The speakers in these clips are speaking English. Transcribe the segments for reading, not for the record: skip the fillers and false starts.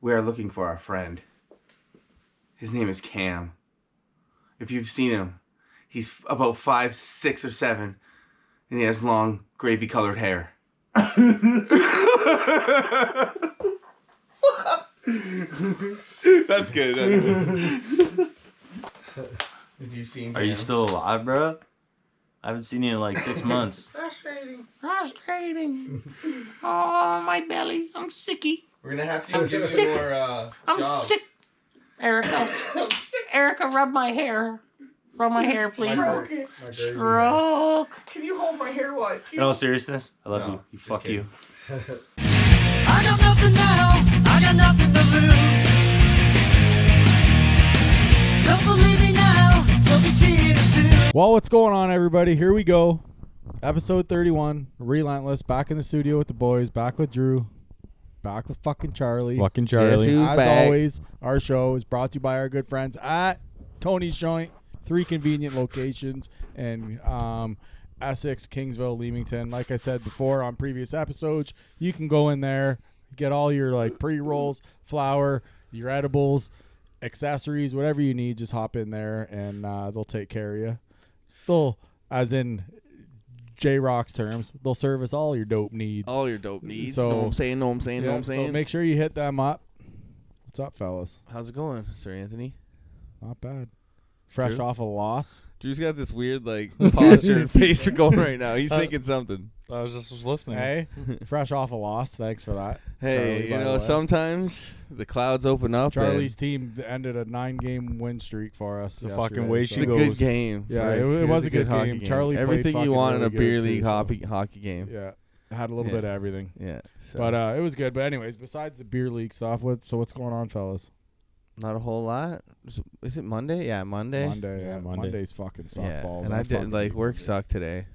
we are looking for our friend. His name is Cam. If you've seen him, he's about 5, 6, or 7, and he has long, gravy-colored hair. That's good. If you've seen Cam. Are you still alive, bro? I haven't seen you in like 6 months. Frustrating. Oh, my belly. I'm sicky. We're gonna have to get some more I'm jobs. sick. Erica. Erica, rub my hair. Rub my hair, please. Stroke it. Stroke. Can you hold my hair while I pee? In all seriousness, I love No, you. You just fuck kidding. you. I got nothing now, I got nothing to lose. Don't believe me now, you'll be seeing it soon. Well, what's going on, everybody? Here we go. Episode 31, Relentless, back in the studio with the boys, back with Drew, back with fucking Charlie. Fucking Charlie. As back? always, our show is brought to you by our good friends at Tony's Joint, 3 convenient locations in Essex, Kingsville, Leamington. Like I said before on previous episodes, you can go in there, get all your like pre-rolls, flour, your edibles, accessories, whatever you need. Just hop in there and they'll take care of you. They'll, as in J-Rock's terms, they'll service all your dope needs. All your dope needs. So- know what I'm saying? Know what I'm saying? Know what I'm saying? So make sure you hit them up. What's up, fellas? How's it going, Sir Anthony? Not bad. Fresh Drew? off a loss. Drew's got this weird like posture and face going right now. He's thinking something. I was just listening. Hey, fresh off a loss. Thanks for that. Hey, Charlie, you by the know, way. sometimes the clouds open up. Charlie's team ended a 9-game win streak for us. The yesterday, fucking way It's she a goes. good game. Yeah, Right. it Here's was a good hockey game. Charlie played everything you fucking want in a really beer good league too, so- hockey game. Yeah, had a little Yeah. bit of everything. Yeah. So But it was good. But anyways, besides the beer league stuff, what's going on, fellas? not a whole lot. Is it Monday? Yeah, Monday. Monday. Yeah, Yeah, Monday. Monday's fucking Yeah, softballs. and I fucking did like hate work beer league. sucked today.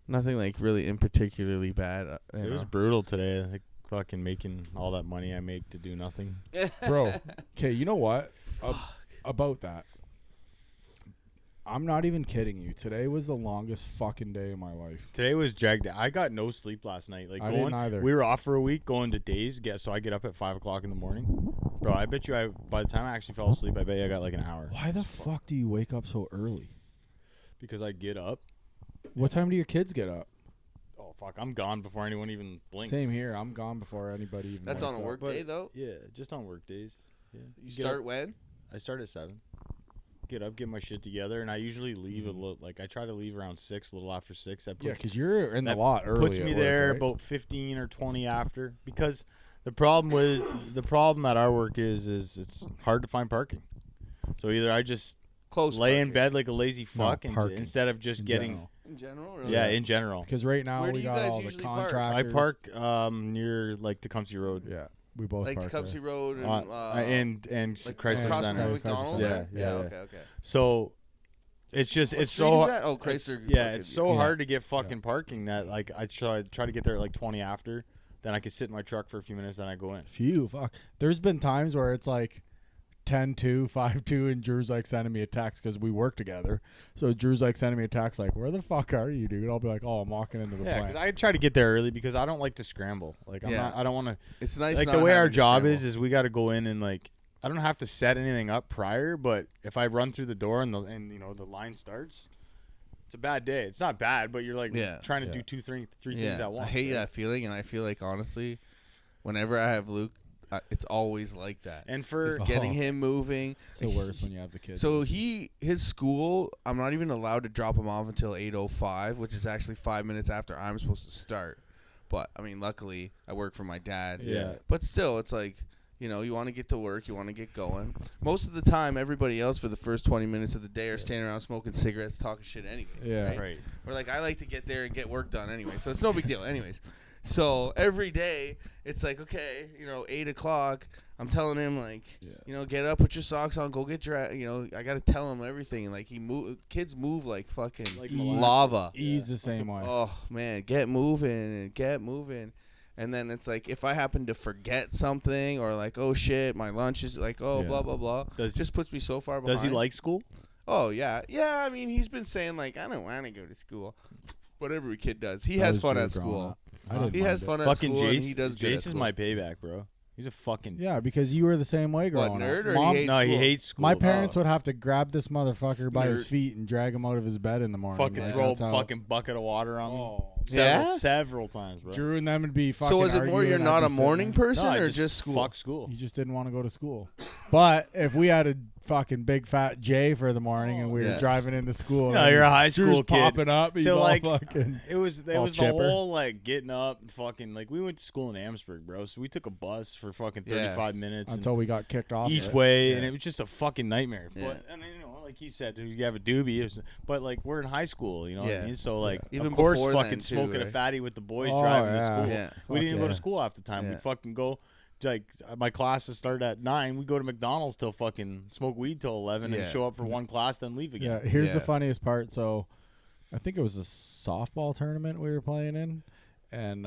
Nothing like really in particularly bad. You It was know. brutal today. Like fucking making all that money I make to do nothing. Bro. Okay, you know what? About that. I'm not even kidding you. Today was the longest fucking day of my life. Today was dragged. I got no sleep last night. Like I going, didn't either. we were off for a week, going to days. So I get up at 5 o'clock in the morning. Bro, I bet you by the time I actually fell asleep, I bet you I got like an hour. Why the fuck do you wake up so early? Because I get up. What time do your kids get up? Oh fuck, I'm gone before anyone even blinks. Same here. I'm gone before anybody even That's wakes on a up. work day though. Yeah, just on work days. Yeah. You Get start up- when? I start at 7. Get up, get my shit together, and I usually leave a little. Like I try to leave around 6, a little after 6. That Yeah, puts, because you're in the that lot early. puts at me work, there right? about 15 or 20 after. Because the problem at our work is it's hard to find parking. So either I just Close. lay in parking. bed like a lazy fuck and parking instead of just in getting general. In general, in general. Because right now Where do we you got guys all the usually park? I contractors. park near like Tecumseh Road. Yeah, we both like park Tecumseh there. Road And like Chrysler across Center. from Chrysler McDonald's. Center. Yeah. Okay. So it's just What it's street so is that? Oh, Chrysler. it's so Yeah. hard to get fucking parking that like I try to get there at like 20 after. Then I can sit in my truck for a few minutes. Then I go in. Phew, fuck. There's been times where it's like 10-2, 5-2, and Drew's like sending me a text because we work together. So Drew's like sending me a text like, "Where the fuck are you, dude?" I'll be like, "Oh, I'm walking into the Yeah, because plant." I try to get there early because I don't like to scramble. Like I don't want to. It's nice. Like not the way our having to job scramble. is we got to go in and like I don't have to set anything up prior. But if I run through the door and the line starts, it's a bad day. It's not bad, but you're like trying to do two, three things at once. I hate right? that feeling, and I feel like honestly, whenever I have Luke, it's always like that. And for Just getting him moving. It's the worst when you have the kids. So his school, I'm not even allowed to drop him off until 8:05, which is actually 5 minutes after I'm supposed to start. But I mean, luckily, I work for my dad. Yeah. But still, it's like, you know, you want to get to work, you want to get going. Most of the time, everybody else for the first 20 minutes of the day are standing around smoking cigarettes, talking shit anyway. Yeah. right. Or like, I like to get there and get work done anyway, so it's no big deal anyways. So every day, it's like, okay, 8 o'clock, I'm telling him, like, get up, put your socks on, go get dressed. I got to tell him everything. Like, kids move like fucking Like lava. Ease the same way. Oh, man, get moving. And then it's like, if I happen to forget something or like, oh, shit, my lunch is like, blah, blah, blah. Just puts me so far behind. Does he like school? Oh, yeah. Yeah, I mean, he's been saying, like, I don't want to go to school. What every kid does. He has fun at school. I didn't He mind has it. fun at Fucking school, and Jace. he does good at Jace is school. my payback, bro. He's a fucking Yeah, because you were the same way growing What, nerd up. or Mom, he hates no. school? He hates school. my parents would have to grab this motherfucker by his Nerd. feet and drag him out of his bed in the morning. fucking Like, throw a that's how- fucking bucket of water on me. Oh. Several times, bro. Drew and them would be fucking So was it more arguing, you're I'd not be a sitting morning there. person No, I or just school? Fuck school. You just didn't want to go to school. But if we had a fucking big fat J for the morning and we were Yes. driving into school, No, and you're a high Drew's school kid. popping up. He's So, all like, fucking. It was all the chipper. whole like getting up and fucking like we went to school in Amherstburg, bro. So we took a bus for fucking 35 minutes Until we got kicked off each of it. way, Yeah. and it was just a fucking nightmare. Yeah. But and you know, like he said, you have a doobie, but like we're in high school, you know what Yeah. I mean? So like, Even of course, before fucking then, too, smoking a right? fatty with the boys Oh, driving to yeah. school. Yeah. We didn't even go yeah. to school half the time. Yeah. We'd fucking go. Like my classes start at 9. We go to McDonald's till fucking smoke weed till 11 Yeah. and show up for one class, then leave Yeah, again. here's the Yeah. funniest part. So, I think it was a softball tournament we were playing in, and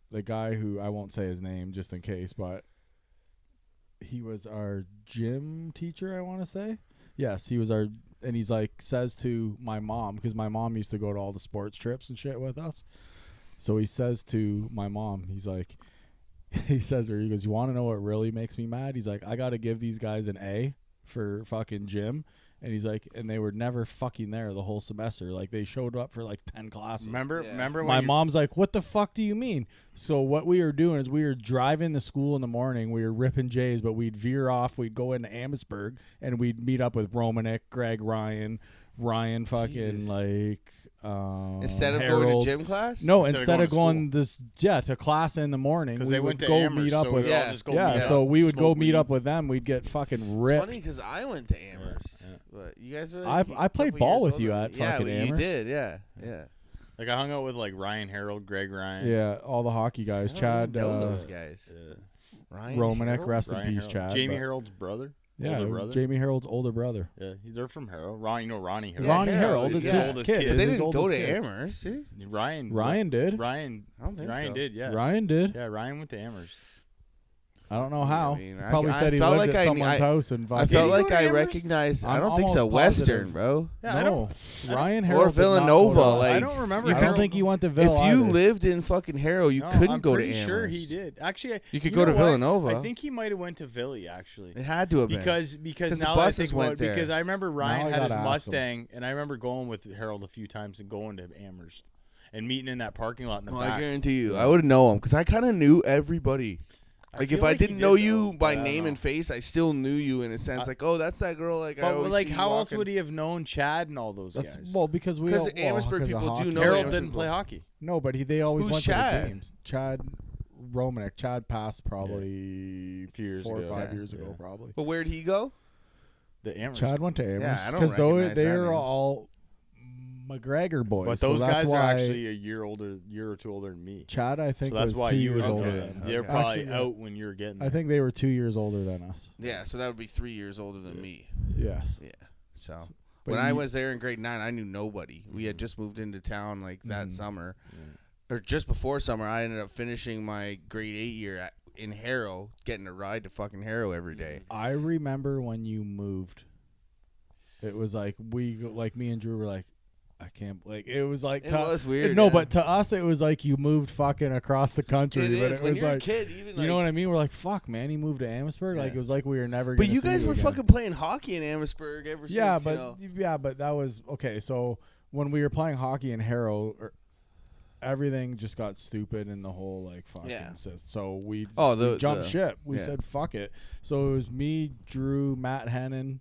the guy who I won't say his name just in case, but he was our gym teacher. I want to say, yes, he was our, and he's like says to my mom, because my mom used to go to all the sports trips and shit with us. So he says to my mom, he's like, he says to her, he goes, "You want to know what really makes me mad?" He's like, "I got to give these guys an A for fucking gym." And he's like, and they were never fucking there the whole semester. Like, they showed up for like 10 classes. Remember when My you- mom's like, "What the fuck do you mean?" So what we were doing is we were driving to school in the morning. We were ripping J's, but we'd veer off. We'd go into Amherstburg, and we'd meet up with Romanek, Greg, Ryan fucking Jesus. like Instead of Harold. going to gym class? No, Instead of instead of going going to class in the morning, because we they would went to go Amherst, meet up so with we'd all Yeah. just go yeah. meet So up, we would go smoke meet weed. up with them. We'd get fucking It's ripped. funny because I went to Amherst. Yeah. But you guys are I a played couple ball years with you older. at fucking Yeah, you Amherst. did. Yeah. Yeah. Like I hung out with like Ryan Harold, Greg Ryan. Yeah, all the hockey guys. I don't Chad, even know those guys. Ryan Romanek, Harold? rest in Ryan peace, Harold. Chad. Jamie but- Harold's brother. Yeah, older brother. Jamie Harold's older brother. Yeah, they're from Harold. Ronnie, you know Ronnie Harold. Yeah, Ronnie Harold is yeah. his Oldest kid. kid. is They his didn't go oldest to kid. Amherst, did Ryan did. Ryan. I don't think Ryan so. did. Yeah. Ryan did. Yeah, Ryan went to Amherst. I don't know how. I mean, Probably I said he felt lived like at I- someone's house and I fucking. felt Did he like go to I Amherst? recognized. I I'm don't think so. almost Western, positive. bro. Yeah, I no, don't. Ryan Or Harold did not Villanova, go to- like- I don't remember. I don't Harold. think he went to Ville If you either. lived in fucking Harrow, you No, couldn't I'm go to pretty Amherst. sure he did. Actually, You could you go to know what? Villanova. I think he might have went to Villy actually. It had to have been. Because 'Cause the now that I buses think about went it, there. because I remember Ryan I had his gotta ask him. Mustang, and I remember going with Harold a few times and going to Amherst and meeting in that parking lot in the Oh, I back. guarantee you, I would know him because I kind of knew everybody. Like if feel I he didn't did, know though, you by but I don't name know. and face, I still knew you in a sense. Like, oh, that's that girl. Like, I But always like, see you how else walking. would he have known Chad and all those That's, guys? well, because we 'Cause all- Amherstburg 'cause of people do hockey. know Harold Amherst didn't people. play hockey. No, but they always Who's went Chad? to the games. Chad Romanek. Chad passed probably A few years 4 or ago. 5 Yeah. years ago, Yeah. probably. But where'd he go? The Amherst. Chad went to Amherst I don't because recognize that they're name. all McGregor boys. But so those that's guys are why actually a year or two older than me. Chad, I think, So that's was why 2 you years were older okay. than us. They're Okay. probably Actually, out when you're getting there. I think they were 2 years older than us. Yeah, so that would be 3 years older than me. Yes. Yeah. So But when I you- was there in grade 9, I knew nobody. We had just moved into town like that Mhm. summer, or just before summer. I ended up finishing my grade 8 year in Harrow, getting a ride to fucking Harrow every day. I remember when you moved. It was like me and Drew were like, I can't like it was like It was weird. No, yeah. but to us it was like you moved fucking across the country. it but is it when was you're like a kid. Even you like, know what I mean? We're like, fuck, man, he moved to Amherstburg. Like Yeah. it was like we were never. But gonna you see guys were again. fucking playing hockey in Amherstburg ever Yeah, since. but but that was okay. So when we were playing hockey in Harrow, everything just got stupid in the whole like fucking Yeah. So we Oh, we jumped ship. We yeah. said fuck it. So it was me, Drew, Matt Hennon.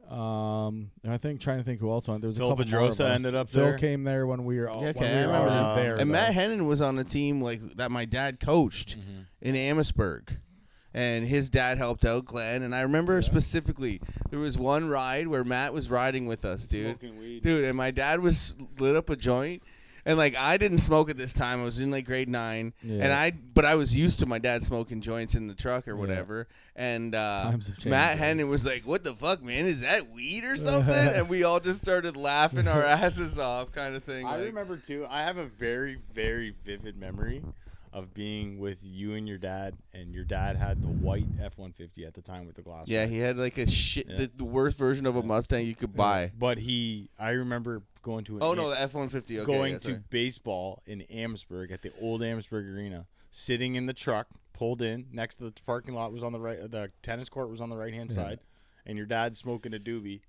And I think trying to think who else went. There was Phil a couple more of Pedrosa us. ended up Phil there. came there when we were all Yeah, when okay, we I were remember already that. there. And though. Matt Hennon was on a team like that my dad coached in Amherstburg. And his dad helped out Glenn. And I remember specifically there was one ride where Matt was riding with us, dude. Smoking weed. Dude, and my dad was lit up a joint. And like I didn't smoke at this time. I was in like grade 9. Yeah. But I was used to my dad smoking joints in the truck or whatever. And Times have changed, Matt man. Hennon was like, "What the fuck, man? Is that weed or something?" And we all just started laughing our asses off, kind of thing. I like- remember too. I have a very, very vivid memory of being with you and your dad had the white F-150 at the time with the glass. Yeah, roof. he had like a shit, Yeah. the worst version of a Mustang you could buy. But I remember going to Oh no, the F-150. Okay, going yeah, to sorry. baseball in Amherstburg at the old Amherstburg Arena, sitting in the truck pulled in next to the parking lot was on the right. The tennis court was on the right hand side, and your dad's smoking a doobie,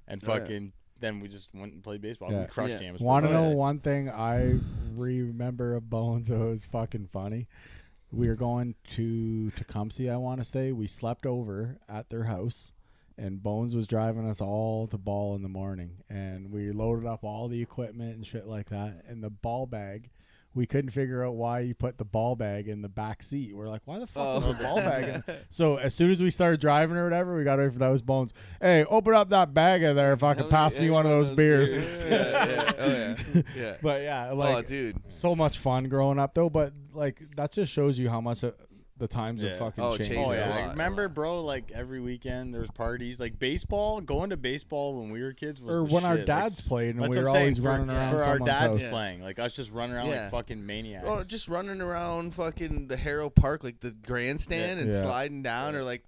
and fucking. Then we just went and played baseball. Yeah. We crushed Amherst. Want to know one thing I remember of Bones? It was fucking funny. We were going to Tecumseh, I want to say. We slept over at their house, and Bones was driving us all to ball in the morning. And we loaded up all the equipment and shit like that. And the ball bag, we couldn't figure out why you put the ball bag in the back seat. We're like, why the fuck is the ball bag in? So as soon as we started driving or whatever, we got away from those Bones. Hey, open up that bag in there if I can pass me one of those beers. Yeah. But yeah, like, dude, so much fun growing up though. But like, that just shows you how much the times have fucking changed. changed Oh a yeah, lot. I remember, bro. Like every weekend, there was parties. Like baseball, going to baseball when we were kids was Or the when our shit. dads Like, played and that's we what were I'm saying, always running around for our someone's dads house. playing. Like us just running around like fucking maniacs. Oh, just running around fucking the Harrow Park, like the grandstand, and sliding down, or like.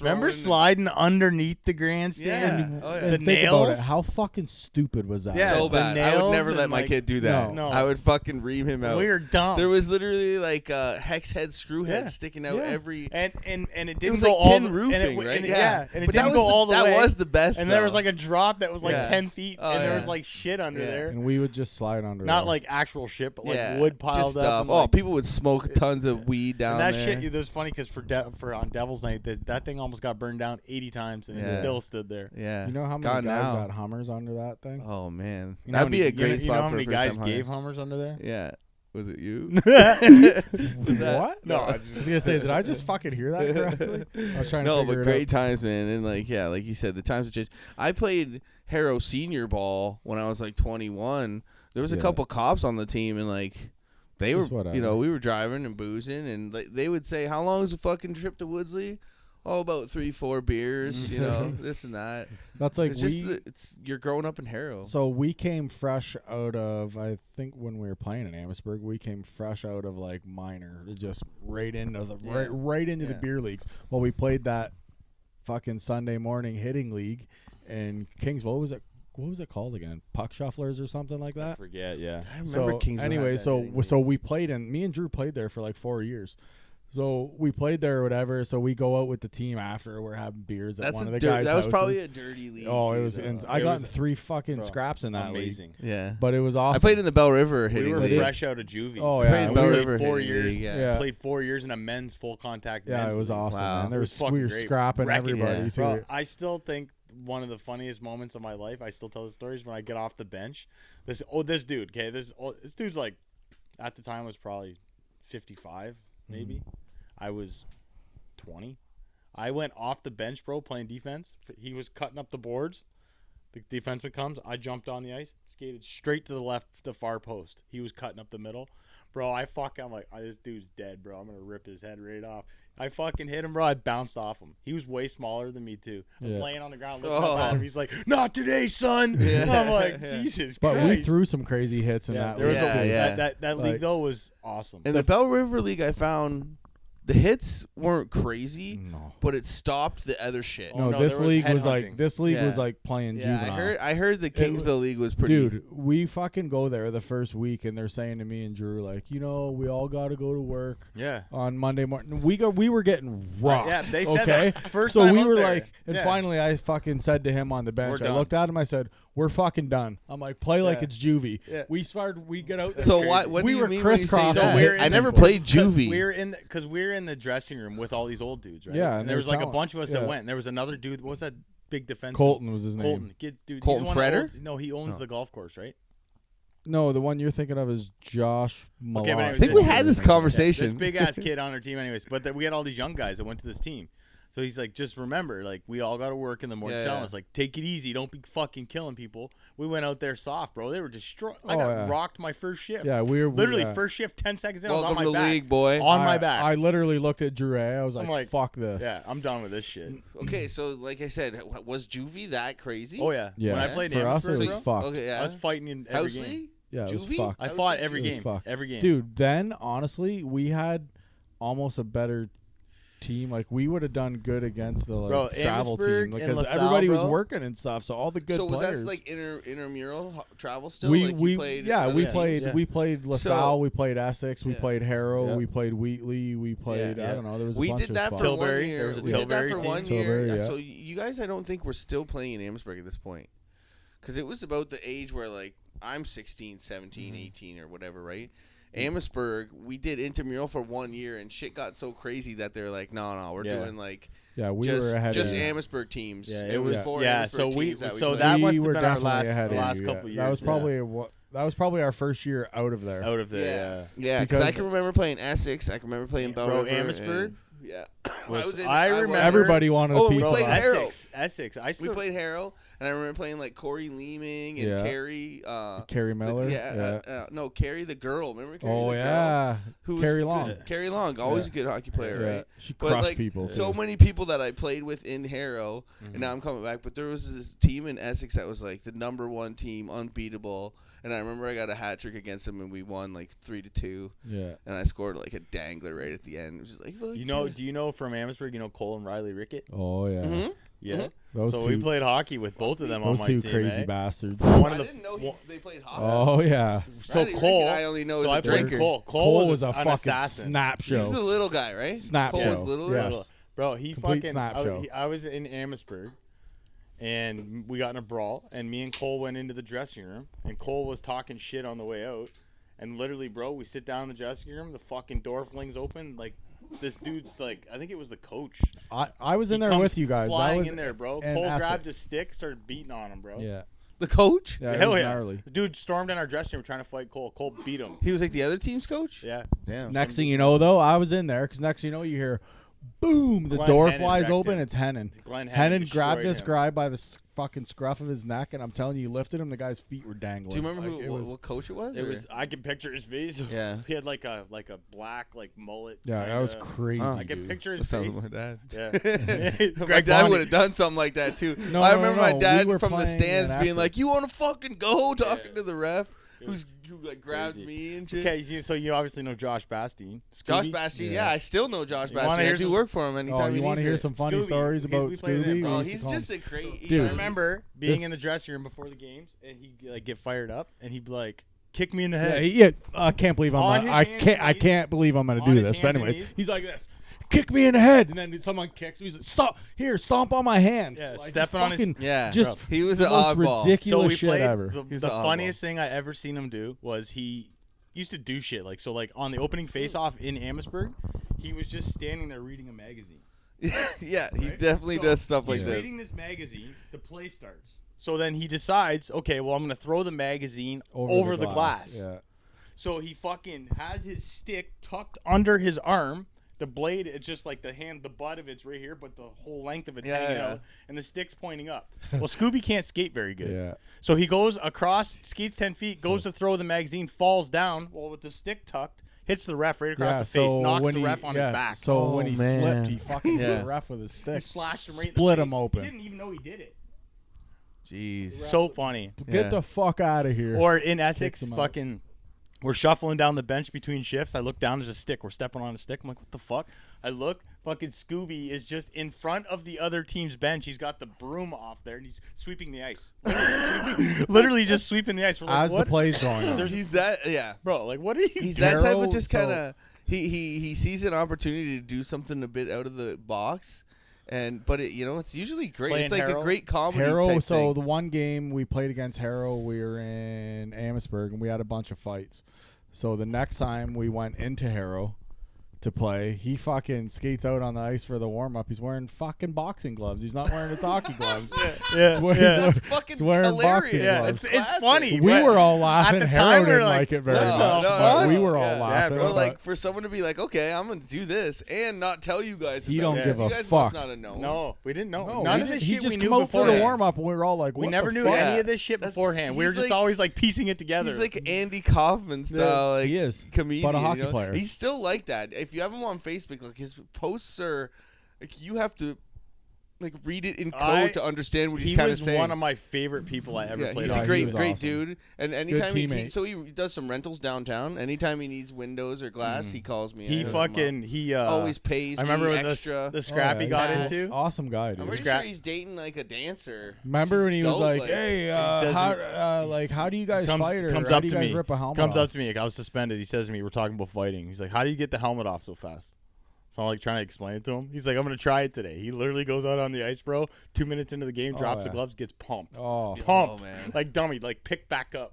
Remember sliding underneath the grandstand? Yeah. Oh, yeah. And The think about nails? it. How fucking stupid was that? Yeah. So the bad. I would nails never let and, my like- kid do that. No. I would fucking ream him out. We were dumb. There was literally like hex head, screw head Yeah. sticking out Yeah. every. and it It didn't was go like all tin the, roofing, and it, right? And Yeah. and it But that didn't was go the- all the that way. was the best, And there was though. like a drop that was like Yeah. 10 feet, Oh, and there yeah. was like shit under Yeah. there. And we would just slide under Not there. like actual shit, but like Yeah, wood piled just up. stuff. And, Oh, like, people would smoke tons of weed down and that there. shit, it was funny because for on Devil's Night, that thing almost got burned down 80 times, and it Yeah. still stood there. Yeah. You know how many Gone guys now. got Hummers under that thing? Oh man, You know that'd how be many- a great you know spot how for many a first guys time hire. gave Hummers under there? Yeah. Was it you? What? No, I was gonna say, did I just fucking hear that correctly? I was trying to No, figure but it great out. times, man. And like, yeah, like you said, the times have changed. I played Harrow Senior Ball when I was like 21. There was a Yeah. couple cops on the team, and like they Just were, whatever. we were driving and boozing, and like, they would say, "How long is the fucking trip to Woodsley?" Oh, about 3-4 beers, this and that. That's like It's just you're growing up in Harrow. So we came fresh out of, I think when we were playing in Amherstburg, we came fresh out of like minor, just right into the right into the beer leagues. Well, we played that fucking Sunday morning hitting league in Kingsville. What was it called again? Puck shufflers or something like I that. forget, yeah. I remember So Kingsville had anyway, that so hitting so we played, and me and Drew played there for like 4 years. So we played there or whatever. So we go out with the team after. We're having beers at one of the guys' That was houses. probably a dirty league. Oh, it too, was. though. I It got was- in 3 fucking bro, scraps in that Amazing. Yeah. league, but it was awesome. I played in the Bell River We hitting were league. fresh out of juvie. Oh, I yeah, played in we Bell were- River 4 hitting years. league, Yeah. Played 4 years in a men's full contact. Yeah, men's it was league. awesome, Wow. man. It was We fucking were great. scrapping Wrecking, everybody yeah. too. Bro, I still think one of the funniest moments of my life, I still tell the stories when I get off the bench. This dude, okay, this dude's like, at the time was probably 55, maybe. I was 20. I went off the bench, bro, playing defense. He was cutting up the boards. The defenseman comes. I jumped on the ice, skated straight to the left, the far post. He was cutting up the middle. Bro, I'm like, oh, this dude's dead, bro. I'm going to rip his head right off. I fucking hit him, bro. I bounced off him. He was way smaller than me, too. I was laying on the ground looking up at him. He's like, not today, son. I'm like, Jesus But Christ. we threw some crazy hits in that there was league. that league, though, was awesome. In the Bell River League, I found the hits weren't crazy, No. but it stopped the other shit. Oh, No, no, this there was league was like Yeah. playing Yeah, juvenile. I heard the Kingsville League was pretty. Dude, we fucking go there the first week, and they're saying to me and Drew, like, we all got to go to work Yeah. on Monday morning. We were getting rocked. Yeah, they said okay? that first so time we out were there. like, and Yeah. finally I fucking said to him on the bench, We're I done. looked at him, I said, we're fucking done. I'm like, play like Yeah. it's juvie. Yeah. We get out there. So crazy. what? What We do you were mean when you say crisscrossing. that? So we're I in never the- played juvie. Because we're in the dressing room with all these old dudes, right? Yeah, and and there was they're like a telling- bunch of us that yeah. went. And there was another dude. What was that big defense? Colton was his name. Colton, dude. he's Colton the one that Freder? owns- No, he owns the golf course, right? No, the one you're thinking of is Josh Malone. but anyways, I think we had this This conversation. big ass kid on our team, anyways. But we had all these young guys that went to this team. So he's like, just remember, like, we all got to work in the morning. Yeah, Telling yeah. us, like, take it easy. Don't be fucking killing people. We went out there soft, bro. They were destroyed. I Oh, got yeah. rocked my first shift. Yeah, we Literally, yeah. first shift, 10 seconds in, I was on Welcome my to the back. league, boy. On my back. I literally looked at Drew. I was I'm like, like, fuck this. Yeah, I'm done with this shit. Okay, so like I said, was juvie that crazy? Oh, yeah. Yeah. When I played For us, it Amherstburg, was bro, fucked. Okay, yeah. I was fighting in every House game. league? Yeah, it was Juvie? fucked. I House fought league? every It was game. fucked. Every game. Dude, then honestly, we had almost a better team, like we would have done good against the Bro, travel Amherstburg team and because LaSalle, everybody was bro. working and stuff. So all the good So was players. that like intramural travel still? we like we you played yeah other we teams? played yeah. we played LaSalle, So- we played Essex, we Yeah. played Harrow, Yeah. we played Wheatley, we played Yeah. I don't know, there was a We bunch did of that spots. for Tilbury. 1 year. There was a We did that Tilbury for team. 1 year. Tilbury, yeah. So you guys, I don't think we're still playing in Amherstburg at this point, because it was about the age where like I'm 16, 17, 18 or whatever, right? Amherstburg, we did intramural for 1 year, and shit got so crazy that they're like, no, we're Yeah. doing like Yeah, we just were ahead just of you. Amherstburg teams. Yeah, It it was was. 4 Yeah, Amherstburg so we. teams that we So played. that We must have were been our definitely ahead of last you, couple yeah. years. That was yeah. probably that was probably our first year out of there. out of there. Yeah, Because- because I can remember playing Essex. I can remember playing Bell Bro, River. Amherstburg and- Yeah. I remember- Everybody wanted Oh, a we piece of played that. Harrow. Essex. I We still played Harrow, and I remember playing like Corey Leeming and Yeah. Carrie. Carrie Miller. No, Carrie the girl. Remember Carrie Oh the girl? yeah, Who was Carrie good- Long. Carrie Long, always Yeah. a good hockey player, Yeah, right? she But crushed like people. so too. many people that I played with in Harrow, and now I'm coming back. But there was this team in Essex that was like the #1 team, unbeatable. And I remember I got a hat trick against them, and we won like 3-2. Yeah. And I scored like a dangler right at the end. It was just like, fuck You know, yeah. do you know from Amherstburg? You know Cole and Riley Rickett. Oh yeah. Mhm. Yeah. Those So two, we played hockey with both of them on those my two team. crazy eh? bastards. One I of the didn't know they played hockey. Oh yeah. so Riley Cole. Rickett I only know so as I a played drinker. Cole. Cole was a an fucking assassin. snap show. He's the little guy, right? Snap Cole show. was little. Yes. Bro, he Complete fucking. snap show. I was in Amherstburg, and we got in a brawl, and me and Cole went into the dressing room, and Cole was talking shit on the way out, and literally, bro, we sit down in the dressing room, the fucking door flings open, like this dude's like, I think it was the coach. I was in He there comes with you guys. That flying was in there, bro. in Cole Essex. grabbed his stick, started beating on him, bro. Yeah. The coach? Yeah. It Hell was yeah. gnarly. The dude stormed in our dressing room trying to fight Cole. Cole beat him. He was like the other team's coach? Yeah. Damn. Next thing you know, though, I was in there because next thing you know, you hear, boom, the Glenn door Hennon flies wrecked open. him. It's Hennon. Glenn Hennon grabbed destroyed this him. guy by the fucking scruff of his neck, and I'm telling you, he lifted him. The guy's feet were dangling. Do you remember Like, what coach it was? It or- was. I can picture his face. Yeah. He had like a black mullet. Yeah, that was kinda- crazy. Oh. I can dude. picture That his sounds face. like my dad. Yeah. My Greg dad Bonnie. would have done something like that too. No, I no, remember no, my we dad were from the playing stands in being like, Essex. "You want to fucking go?" Talking Yeah. to the ref, It was who like grabbed crazy. me and shit. Okay, so you obviously know Josh Bastine. Josh Scooby? Bastien, Yeah. yeah, I still know Josh You wanna Bastien. I hear do some- work for him anytime Oh, he you want to needs hear it. some funny Scooby. stories about We played in Scooby? it, bro. Oh, We used he's to call just him- a great. Dude. I remember being This- in the dressing room before the games, and he'd like get fired up, and he'd be like, "Kick me in the Yeah, head." yeah, I can't believe On his hands and I knees. can't believe I'm gonna On do his this. But hands and anyways, knees. he's like this. Kick me in the head, and then someone kicks me. He's like, "Stop! Here, stomp on my hand." Yeah, Like, stepping on his- fucking- Yeah, just he was the an most oddball. ridiculous So we shit played. ever. He's The an oddball. funniest thing I ever seen him do was he used to do shit like on the opening face-off in Amherstburg, he was just standing there reading a magazine. Yeah, he Right? definitely So does stuff like he's this. reading this magazine. The play starts. So then he decides, okay, well I'm gonna throw the magazine over the glass. Yeah. So he fucking has his stick tucked under his arm. The blade, it's just like the butt of it's right here, but the whole length of it's Yeah, hanging yeah. out, and the stick's pointing up. Well, Scooby can't skate very good. Yeah. So he goes across, skates 10 feet, goes to throw the magazine, falls down, well, with the stick tucked, hits the ref right across Yeah, the face, so knocks when the he- ref on yeah, his back. So when Oh, he man. slipped, he fucking hit Yeah. the ref with his he stick. slashed him right Split in the him face. open. He didn't even know he did it. Jeez. So funny. Get Yeah. the fuck out of here. Or in Essex, him out. fucking, we're shuffling down the bench between shifts. I look down, there's a stick. We're stepping on a stick. I'm like, what the fuck? I look, fucking Scooby is just in front of the other team's bench. He's got the broom off there, and he's sweeping the ice. Literally just sweeping the ice. We're like, As the what? play's going on. He's that. Yeah. Bro, like, what are you He's that type Darryl, of just so- kind of he sees an opportunity to do something a bit out of the box, but it's usually great. Playing It's like Harrow? a great comedy Harrow. type So thing. the one game we played against Harrow, we were in Amherstburg, and we had a bunch of fights. So the next time we went into Harrow to play, he fucking skates out on the ice for the warm up. He's wearing fucking boxing gloves. He's not wearing his hockey gloves. Yeah, He's wearing- yeah. That's fucking he's wearing hilarious. boxing Yeah, gloves. it's Classic. funny. We but were all laughing. the Harrow time, we were didn't like, like it very no, much, no, but no. we were all Yeah. laughing. Or but like for someone to be like, okay, I'm gonna do this and not tell you guys. He about don't it. give You a guys fuck. must not have known. No, we didn't know. no, None he of this he shit just we knew come out for the beforehand. warm up, and we were all like, We what never the knew fuck? any of this shit That's- beforehand. We were he's just like- always like piecing it together. He's like Andy Kaufman style, like he is, comedian, but a hockey you know? player. He's still like that. If you have him on Facebook, like his posts are, like you have to like read it in code to understand what he's kind of saying. He was one of my favorite people I ever Yeah, played. he's on. a great was great awesome. dude. And anytime he teammate. does some rentals downtown. Anytime he needs windows or glass, he calls me. He always pays. I remember me when extra. the scrap he got into. Awesome guy, I'm dude. pretty sure he's dating like a dancer. Remember when he was dope, like, like- "Hey, says how do you guys fight?" Or comes how up do you to guys me. rip a helmet Comes off? up to me. Like, I was suspended. He says to me, "We're talking about fighting." He's like, "How do you get the helmet off so fast?" So I'm like trying to explain it to him. He's like, "I'm gonna try it today." He literally goes out on the ice, bro. 2 minutes into the game, drops the yeah. gloves, gets pumped. Oh, Pumped, man. like dummy, like pick back up,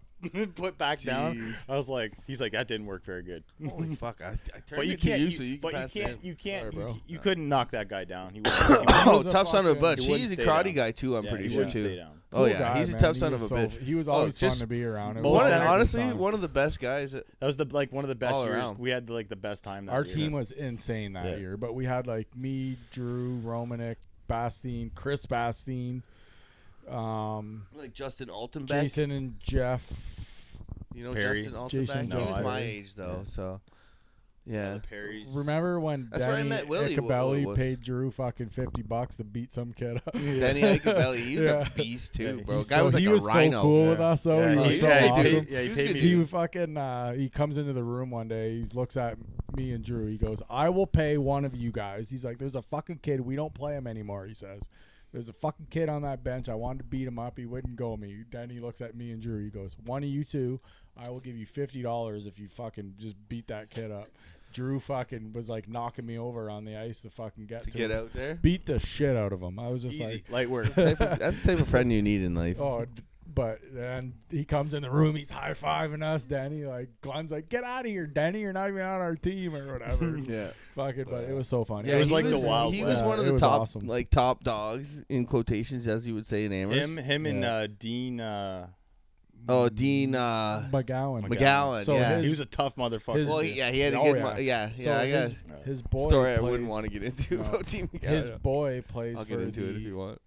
put back down. Jeez. I was like, he's like, that didn't work very good. Holy fuck! I turned But you it to can't, you so you can but pass you it can't, in. you can't, Sorry, bro. you couldn't knock that guy down. He was, Oh, was a tough son of a fucking- bitch. He wouldn't He's a stay karate down. guy too. I'm yeah, pretty he sure wouldn't too. stay down. Oh cool yeah, guy, he's a man. tough He son was of a bitch. He was always fun just to be around. It most was energy. a good Honestly, time. one of the best guys. That was one of the best All years. around. We had like the best time. That Our year. team was insane that Yeah. year, but we had like me, Drew, Romanek, Bastine, Chris Bastine, Like Justin Altenbeck. Jason and Jeff. You know Perry. Justin Altenbeck? Jason He was Perry. my age though, so yeah. The Perrys. Remember when That's where I Danny met Willie, Icabelli was. paid Drew fucking $50 to beat some kid up? Danny Icabelli, he's Yeah. a beast too, Yeah, bro. He's Guy was like he a was rhino. so cool with Yeah. us though. Yeah, he was he's so a good awesome. dude. Yeah, he He was paid good me. dude. He fucking he comes into the room one day. He looks at me and Drew. He goes, "I will pay one of you guys." He's like, "There's a fucking kid. We don't play him anymore." He says, "There's a fucking kid on that bench. I wanted to beat him up. He wouldn't go me." Then he looks at me and Drew. He goes, "One of you two, I will give you $50 if you fucking just beat that kid up." Drew fucking was like knocking me over on the ice to fucking get To to get him. out there. Beat the shit out of him. I was just Easy, like, light work. That's the type of friend you need in life. oh, but then he comes in the room, he's high fiving us. Danny, like, Glenn's like, "Get out of here, Danny! You're not even on our team or whatever." Yeah. Fuck it, but it was so funny. Yeah, It was he like the Wild He was West. one of It the was top, awesome. like top dogs in quotations, as you would say in Amherst. Him and Yeah. Dean. Oh, Dean McGowan. McGowan. So yeah. his- He was a tough motherfucker. his- well, he had a Oh, good. yeah. Yeah, So I got his boy story I plays, wouldn't want to get into No. about Team McGowan. His boy plays I'll for get into the it if you want.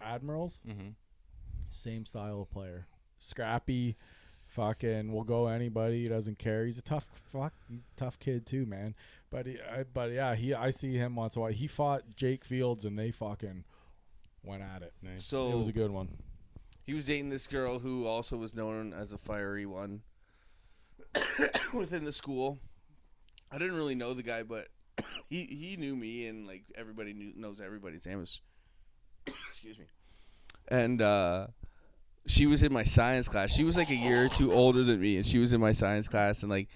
Admirals. hmm Same style of player, scrappy, fucking will go anybody. He doesn't care. He's a tough kid too, man. But I see him once in a while. He fought Jake Fields and they fucking went at it. It So was a good one. he was dating this girl who also was known as a fiery one within the school. I didn't really know the guy, but he knew me, and like everybody knows everybody. Sam was, excuse me, and she was in my science class. She was like a year or two older than me, and she was in my science class, and like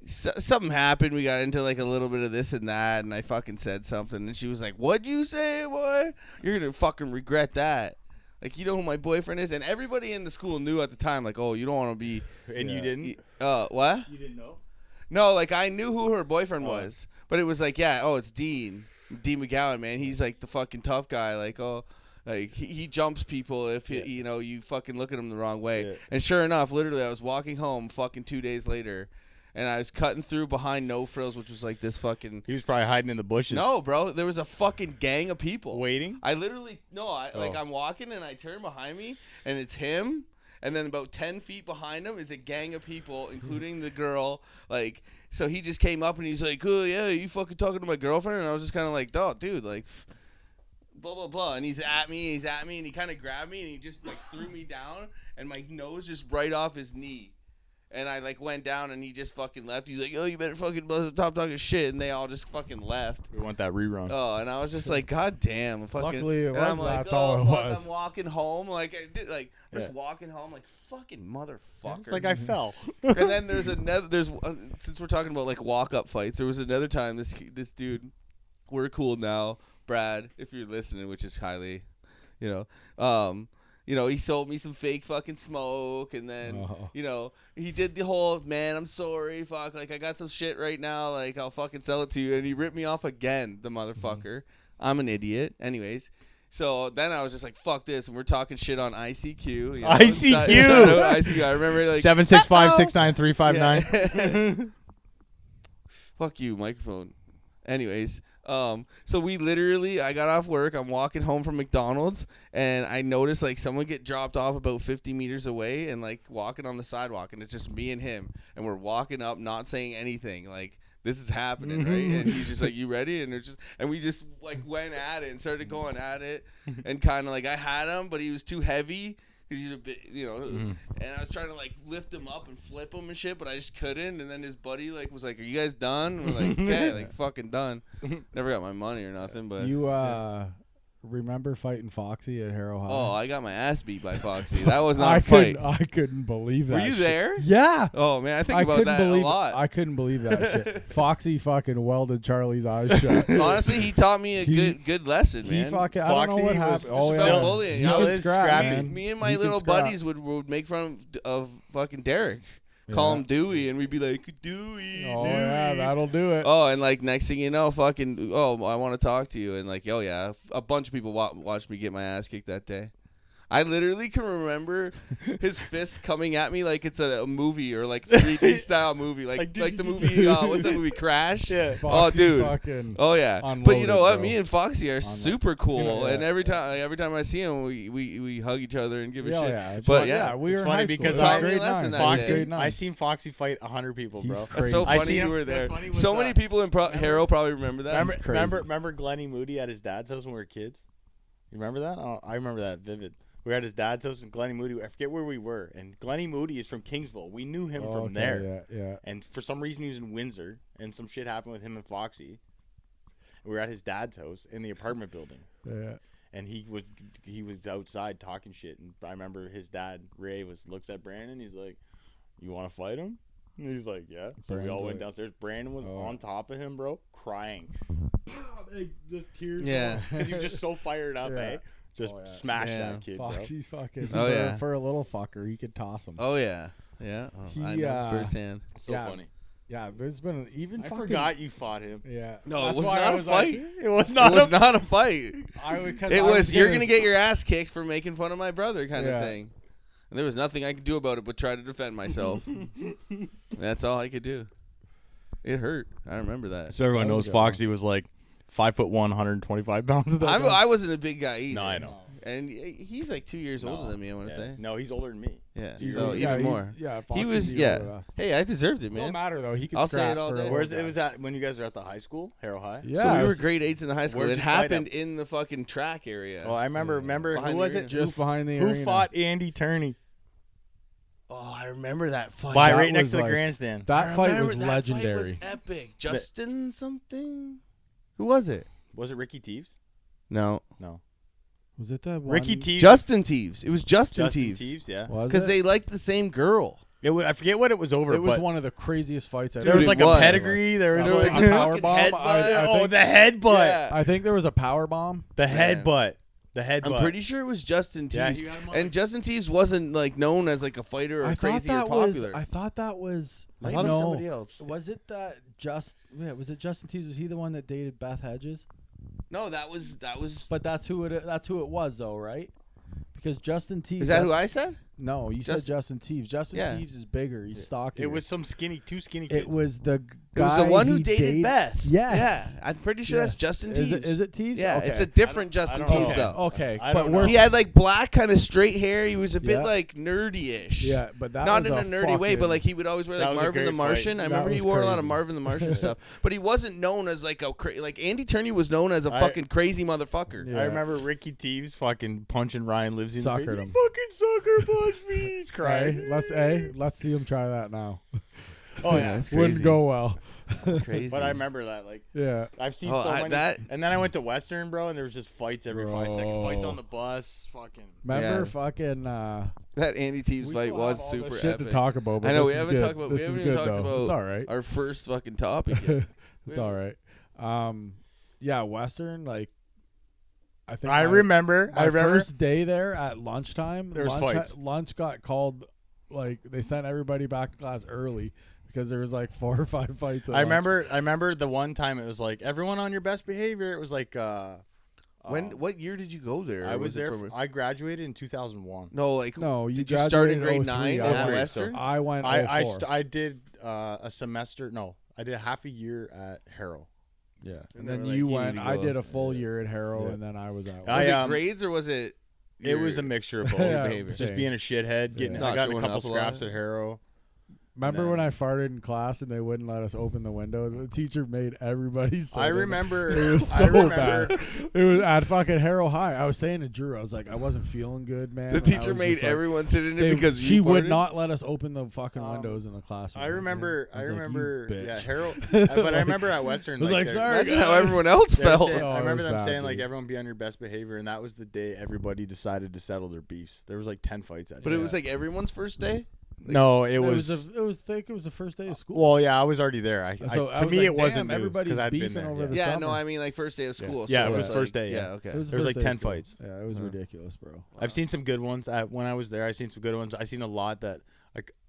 something happened. We got into like a little bit of this and that, and I fucking said something, and she was like, "What'd you say, boy? You're gonna fucking regret that." Like, you know who my boyfriend is? And everybody in the school knew at the time, like, oh, you don't want to be... And you didn't? What? You didn't know? No, like, I knew who her boyfriend was. But it was like, yeah, oh, it's Dean. Dean McGowan, man. He's, like, the fucking tough guy. Like, oh... Like, he jumps people if, you know, you fucking look at him the wrong way. Yeah. And sure enough, literally, I was walking home fucking 2 days later, and I was cutting through behind No Frills, which was, like, this fucking... He was probably hiding in the bushes. No, bro. There was a fucking gang of people. Waiting? I literally... No, like, Oh. I'm walking, and I turn behind me, and it's him, and then about 10 feet behind him is a gang of people, including the girl, like... So he just came up, and he's like, oh, yeah, you fucking talking to my girlfriend? And I was just kind of like, oh, dude, like... Blah, blah, blah. And he's at me, and he kind of grabbed me, and he just, like, threw me down, and my nose just right off his knee. And I, like, went down, and he just fucking left. He's like, oh, you better fucking stop talking shit. And they all just fucking left. We want that rerun. Oh, and I was just like, God damn. Fucking, Luckily, it and was I'm like, that's all it fuck, was. I'm walking home. Like, I did, like just Yeah. walking home, like, fucking motherfucker. It's like I fell. And then there's another, since we're talking about, like, walk-up fights, there was another time this dude, we're cool now, Brad, if you're listening, which is highly, you know, he sold me some fake fucking smoke, and then, you know, he did the whole, man, I'm sorry, fuck, like, I got some shit right now, like, I'll fucking sell it to you, and he ripped me off again, the motherfucker. I'm an idiot. Anyways, so then I was just like, fuck this, and we're talking shit on ICQ. You know? ICQ! Shout out ICQ. I remember, like, 765-69359. fuck you, microphone. Anyways, so we literally, I got off work, I'm walking home from McDonald's, and I noticed, like, someone get dropped off about 50 meters away and, like, walking on the sidewalk, and it's just me and him, and we're walking up, not saying anything, like, this is happening, right? And he's just like, you ready? And we just like went at it and started going at it, and kind of like I had him, but he was too heavy. He's a bit, and I was trying to like lift him up and flip him and shit, but I just couldn't. And then his buddy like was like, "Are you guys done?" And we're like, "Okay, like fucking done." Never got my money or nothing, but You remember fighting Foxy at Harrow High? oh, I got my ass beat by Foxy. That was not a fight. I couldn't believe that. Were you shit. there? Yeah. Oh man, I think about that a lot. I couldn't believe that shit. Foxy fucking welded Charlie's eyes shut. Honestly, he taught me a good lesson, He man. fucking. I don't know Foxy what was happened. Oh still yeah. bullying. He I could was scrap, scrappy. man. Me and my He could little scrap. buddies would make fun of fucking Derek. Call him Dewey, and we'd be like, Dewey, Oh Dewey. yeah, that'll do it. Oh, and like next thing you know, fucking, I want to talk to you, and like, oh yeah, a bunch of people watched me get my ass kicked that day. I literally can remember his fists coming at me like it's a movie or like 3D style movie, like the movie. What's that movie? Crash. Yeah. Oh, Foxy dude. Fucking Oh yeah. But you unloaded, know what? bro. Me and Foxy are super cool, Yeah. and every time I see him, we hug each other and give a Yeah, shit. yeah. It's But fun. yeah, we it's were funny in high because school. It was I- grade lesson nine. that It was day. grade nine. I seen Foxy fight 100 people, He's bro. crazy. That's so I funny seen you him- were there. that's funny was, So many people in Harrow probably remember that. Remember Glennie Moody at his dad's house when we were kids? You remember that? Oh, I remember that vivid. We were at his dad's house and Glennie Moody. I forget where we were, and Glennie Moody is from Kingsville. We knew him from there. Yeah. And for some reason, he was in Windsor, and some shit happened with him and Foxy. We were at his dad's house in the apartment building, Yeah. and he was outside talking shit. And I remember his dad Ray looks at Brandon. He's like, "You want to fight him?" And he's like, "Yeah." So we all went downstairs. Brandon was on top of him, bro, crying. Just tears. Yeah. Because he was just so fired up, Yeah. eh? Just smash Yeah. that kid, bro. Foxy's fucking. Oh, yeah. For a little fucker, he could toss him. Oh yeah, yeah. Oh, I He, know firsthand. So Yeah. funny. Yeah, there's been I forgot you fought him. Yeah. No, That's it was why I not a was like- fight. It was It not. was not a fight. It Was you're gonna get your ass kicked for making fun of my brother, kind Yeah. of thing. And there was nothing I could do about it but try to defend myself. That's all I could do. It hurt. I remember that. So everyone That was knows a good one. Foxy was like 5'1", 125 pounds. At that time. I wasn't a big guy either. No, I know. And he's like 2 years older than me, I want to say. No, he's older than me. Yeah, He's- so yeah, even he's- more. Yeah, He Foxy's was, even older than yeah. us. Hey, I deserved it, Don't man. matter though. He could I'll say scrap it all for a day. little Where's it guy. was at when you guys were at the high school, Harrow High? Yeah, So we it were was grade 8s in the high school. Where'd It you fight happened in the fucking track area. Oh, I remember. Behind Who the was arena. it? just behind the Who arena. fought Andy Turney? Oh, I remember that fight. By that right next was to the like- grandstand. That fight was That legendary. Fight was epic. Justin something? Who was it? Was it Ricky Teves? No. No. Was it that one? Ricky Teves. Justin Teves. It was Justin Justin Teves. Teves, yeah. Was Because it? they liked the same girl. I forget what it was over. It was but one of the craziest fights I've there ever was Dude, like it a was. pedigree. There was There like was a a power fucking bomb. headbutt. the headbutt. Yeah. I think there was a power bomb. The Man. headbutt. The headbutt. I'm pretty sure it was Justin Yeah, Teves. he got him on And the- Justin Teves wasn't like known as like a fighter or I crazy thought or that was. popular. I thought that was. Might no. be somebody else. Was it that was it Justin Teves? Was he the one that dated Beth Hedges? No, that was. But that's who it was though, right? Because Justin Teves. Is that who I said? No, you said Justin Teves. Justin Yeah. Teves is bigger. He's stockier. It was some two skinny kids. It was the guy. It was the one who he dated Beth. Yes. Yeah, I'm pretty sure that's Justin Is Teves. it Teves? Yeah, Okay. it's a different I Justin don't Teves know. though. Okay, I but don't we're know. He had like black kind of straight hair. He was a bit Yeah. like nerdy-ish. yeah, but that Not was in a nerdy way, but fucking- like he would always wear That like was a Marvin the great Martian. fight. I That remember he was wore a lot of crazy. Marvin the Martian stuff, but he wasn't known as like like Andy Turney was known as a fucking crazy motherfucker. Yeah. I remember Ricky Teves fucking punching Ryan Livesey in the face. Suckered You him. fucking sucker punch me. He's crying. Let's see him try that now. Oh yeah. That's Wouldn't crazy. go well. That's crazy. But I remember that. Like Yeah. I've seen Oh, so many. that- And then I went to Western, bro, and there was just fights every 5 seconds. Fights Bro. on the bus. Fucking. Remember Yeah. fucking that Andy Teves we fight still was have all super this shit epic. to talk about. But I know, this we is haven't good. talked about- we This haven't is even good, talked though. It's about all right. Our first fucking topic. Yet. It's all right. Yeah, Western, like, I think I remember. my first day there at lunchtime, There was fights. lunch got called, like, they sent everybody back to class early because there was like 4 or 5 fights. at I lunch. remember the one time it was like everyone on your best behavior. It was like What year did you go there? I Or was it there. from- I graduated in 2001. No, like No, you did you start in graduated grade 03, 9 I at went- Western? I went I 04. I did a semester. No, I did a half a year at Harrow. Yeah, And and they then were like, you you went. need to I go. did a full year at Harrow, Yeah. and then I was out. I, Was it um, grades or was it? It was a your- mixture of both. Yeah, behavior. Just being a shithead. Getting, Not I got in a showing couple up a lot. scraps at Harrow. Remember when I farted in class and they wouldn't let us open the window? The teacher made everybody sit I in it. remember. It was so I remember. bad. It was at fucking Harrow High. I was saying to Drew, I was like, I wasn't feeling good, man. The and I teacher was made just like, everyone sit in it because she you would farted? not let us open the fucking windows in the classroom. I remember. was I like, "You remember. bitch." Yeah, Harold. But I remember at Western. I was like, they're- sorry, Imagine guys. how everyone else they were felt. saying- Oh, I it remember was them bad, saying like dude. everyone be on your best behavior, and that was the day everybody decided to settle their beefs. There was like 10 fights that But day. it was like everyone's first day. no, it It was. was think it was the first day of school. Well, yeah, I was already there. So I to was me, like, it wasn't damn, everybody's because I'd been beefing there. over Yeah. the Yeah, summer. no, I mean like first day of school. Yeah, so it was like- first day, Yeah, yeah. okay. It was There was first like day of 10 school. fights. Yeah, it was ridiculous, bro. I've seen some good ones. When I was there, I seen some good ones. I seen a lot that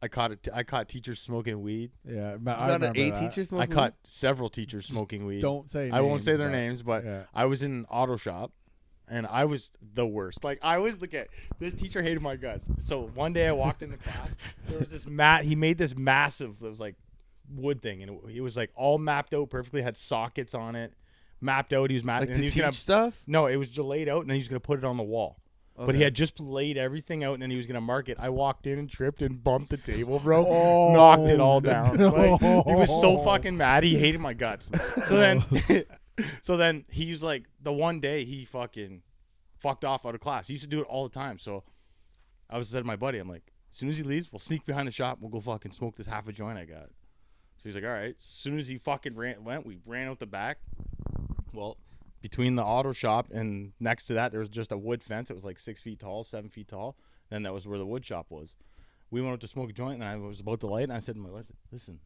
I caught teachers smoking weed. Yeah, You I got remember an A that. teacher I smoking caught several teachers smoking weed. Don't say. I won't say their but- names, but yeah. I was in an auto shop, and I was the worst. Like I was this teacher hated my guts. So one day I walked into class. There was this mat. He made this massive. It was like wood thing, and it was like all mapped out perfectly. Had sockets on it, mapped out. He was mapped. like and to he was teach gonna, stuff. No, it was just laid out, and then he was gonna put it on the wall. But he Okay. had just laid everything out, and then he was gonna mark it. I walked in and tripped and bumped the table, bro. Knocked it all down. Like, he was so fucking mad. He hated my guts. So then he was like, the one day he fucking fucked off out of class. He used to do it all the time. So I was said to my buddy, I'm like, as soon as he leaves, we'll sneak behind the shop. We'll go fucking smoke this half a joint I got. So he's like, all right. As soon as he fucking we ran out the back. Well, between the auto shop and next to that, there was just a wood fence. It was like 6 feet tall, 7 feet tall. Then that was where the wood shop was. We went out to smoke a joint, and I was about to light, and I said to my wife, listen,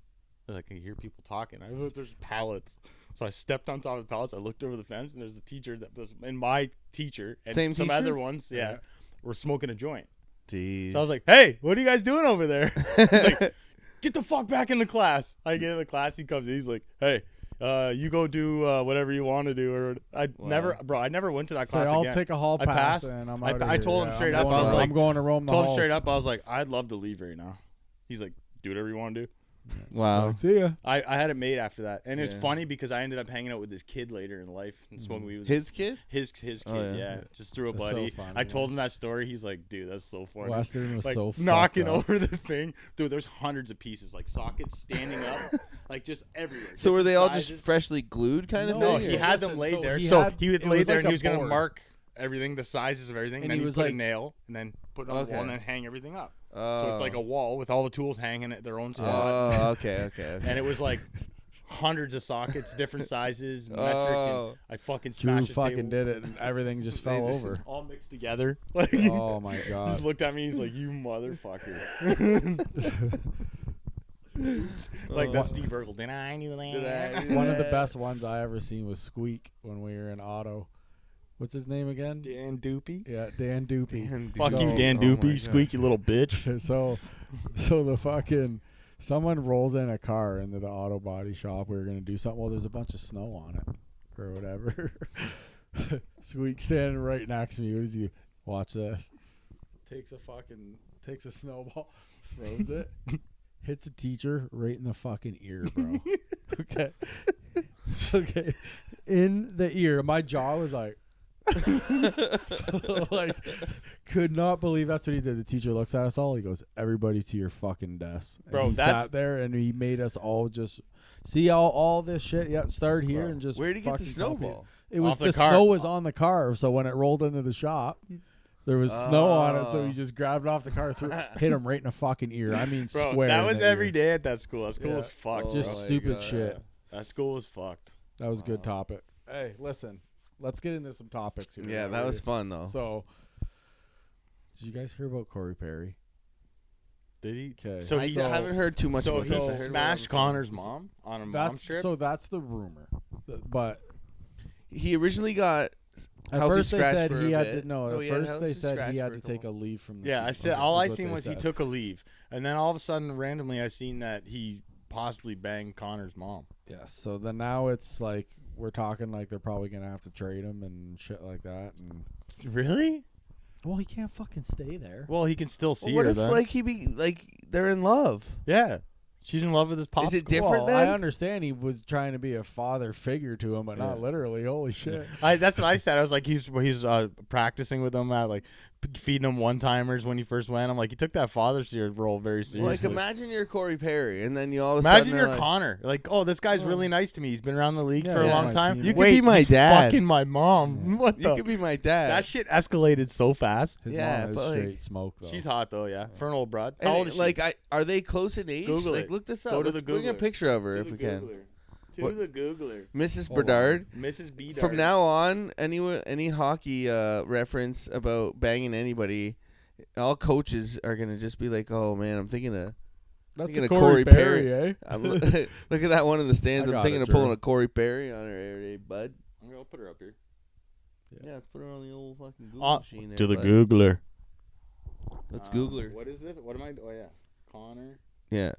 I can hear people talking. I thought there's pallets. So I stepped on top of the pallets. I looked over the fence, and there's the teacher that was, and my teacher, and Same some teacher? other ones, were smoking a joint. Jeez. So I was like, hey, what are you guys doing over there? He's like, get the fuck back in the class. I get in the class. He comes in. He's like, hey, you go do whatever you want to do. Or I never went to that So class I'll again. take a hall I pass passed. and I'm I- out of I here. told him Yeah, straight I'm up, going I was to- like- I'm going to roam the told him halls. straight up, I was like, I'd love to leave right now. He's like, do whatever you want to do. wow. Like, see ya. I had it made after that, and it's Yeah. funny because I ended up hanging out with this kid later in life and smoking weed with His kid? his kid, Oh, yeah. yeah, just through a That's so buddy. funny, I told man. him that story. He's like, dude, that's so funny. Western was like so knocking fucked up. over the thing, dude. There's hundreds of pieces, like sockets standing up, like just everywhere. So were different they all sizes. just freshly glued kind of No, thing? he or- had them Listen, laid so there. he So had- he would it lay was there like and he a was gonna board. mark everything, the sizes of everything, And and then he he would was put a like- nail and then put it on the wall and Okay. then hang everything up. So it's like a Oh. wall with all the tools hanging at their own spot. Oh, okay. And it was like hundreds of sockets, different sizes, metric. Oh. And I fucking Drew smashed his fucking table. did it, and everything just fell just- over. All mixed together. Like, Oh my he god. just looked at me. He's like, "You motherfucker!" Like that Steve Urkel. Did I do that? One of the best ones I ever seen was Squeak when we were in auto. What's his name again? Dan Doopy. Yeah, Dan Doopy. Dan Fuck So- you, Dan Oh my Doopy. God. Squeak, you little bitch. So the fucking someone rolls in a car into the auto body shop. We were gonna do something. Well, there's a bunch of snow on it or whatever. Squeak standing right next to me. What does he do? Watch this. Takes a snowball, throws it, hits a teacher right in the fucking ear, bro. Okay. Okay. In the ear. My jaw was like like, could not believe that's what he did. The teacher looks at us all. He goes, "Everybody to your fucking desk." And Bro, he that's- sat there and he made us all just see all this shit. Yeah, start here Bro, and just. Where did he get the fucking copy it. snowball? It was Off the the car. snow was on the car, so when it rolled into the shop, there was snow on it. So Oh. he just grabbed it off the car, hit him right in the fucking ear. I mean, Bro, square. that in was the every ear. day at that school. That school Yeah. was fucked. Just bro. my stupid God. shit. That school was fucked. That was a good topic. Hey, listen, let's get into some topics here. Yeah, that was fun though. So, did you guys hear about Corey Perry? Did he? Okay. So I he haven't heard too much So about he this. I heard about smashed it. Connor's mom on a mom's trip. That's the rumor. But He originally got at healthy first they scratch said for he a had bit. to no. Oh, At he had first healthy they said scratch he for had a to take a couple- leave from. The yeah, team. I said Okay, all is I what seen they was he said. took a leave, and then all of a sudden, randomly, I seen that he possibly banged Connor's mom. Yeah. So then now it's like we're talking like they're probably gonna have to trade him and shit like that. And Really? well, he can't fucking stay there. Well, he can still see What her. if then. like he be like they're in love? Yeah, she's in love with his pop. Is it different Well, I then? understand he was trying to be a father figure to him, but not literally. Holy shit. That's what I said. I was like, he's practicing with them at like feeding him one-timers when he first went. I'm like, he took that father's role very seriously. Like, imagine you're Corey Perry, and then you all of a Imagine sudden you're like, Connor. Like, oh, this guy's really nice to me. He's been around the league Yeah, for a yeah, long my time. team. You could Wait, be my he's dad. fucking my mom. What you the? could be my dad. That shit escalated so fast. His Yeah, mom is but, like, straight smoke though. She's hot though, yeah. For an old broad. And How old is she? like, are they close in age? Google like, it. look this up. Go to Let's the bring a Googler. picture of her To if the we can. Googler. To What? the Googler. Mrs. Hold on. Bedard. Mrs. B. From now on, any hockey reference about banging anybody, all coaches are gonna just be like, "Oh man, I'm thinking of That's thinking the of Corey Corey Perry, Perry. eh? Look at that one in the stands. I I'm got thinking it, of pulling Drew. a Corey Perry on her every day, bud. I'll put her up here. Yeah, let's put her on the old fucking Google machine. There, To the bud. Googler. Let's Google her. What is this? What am I? Oh yeah, Connor. Yeah.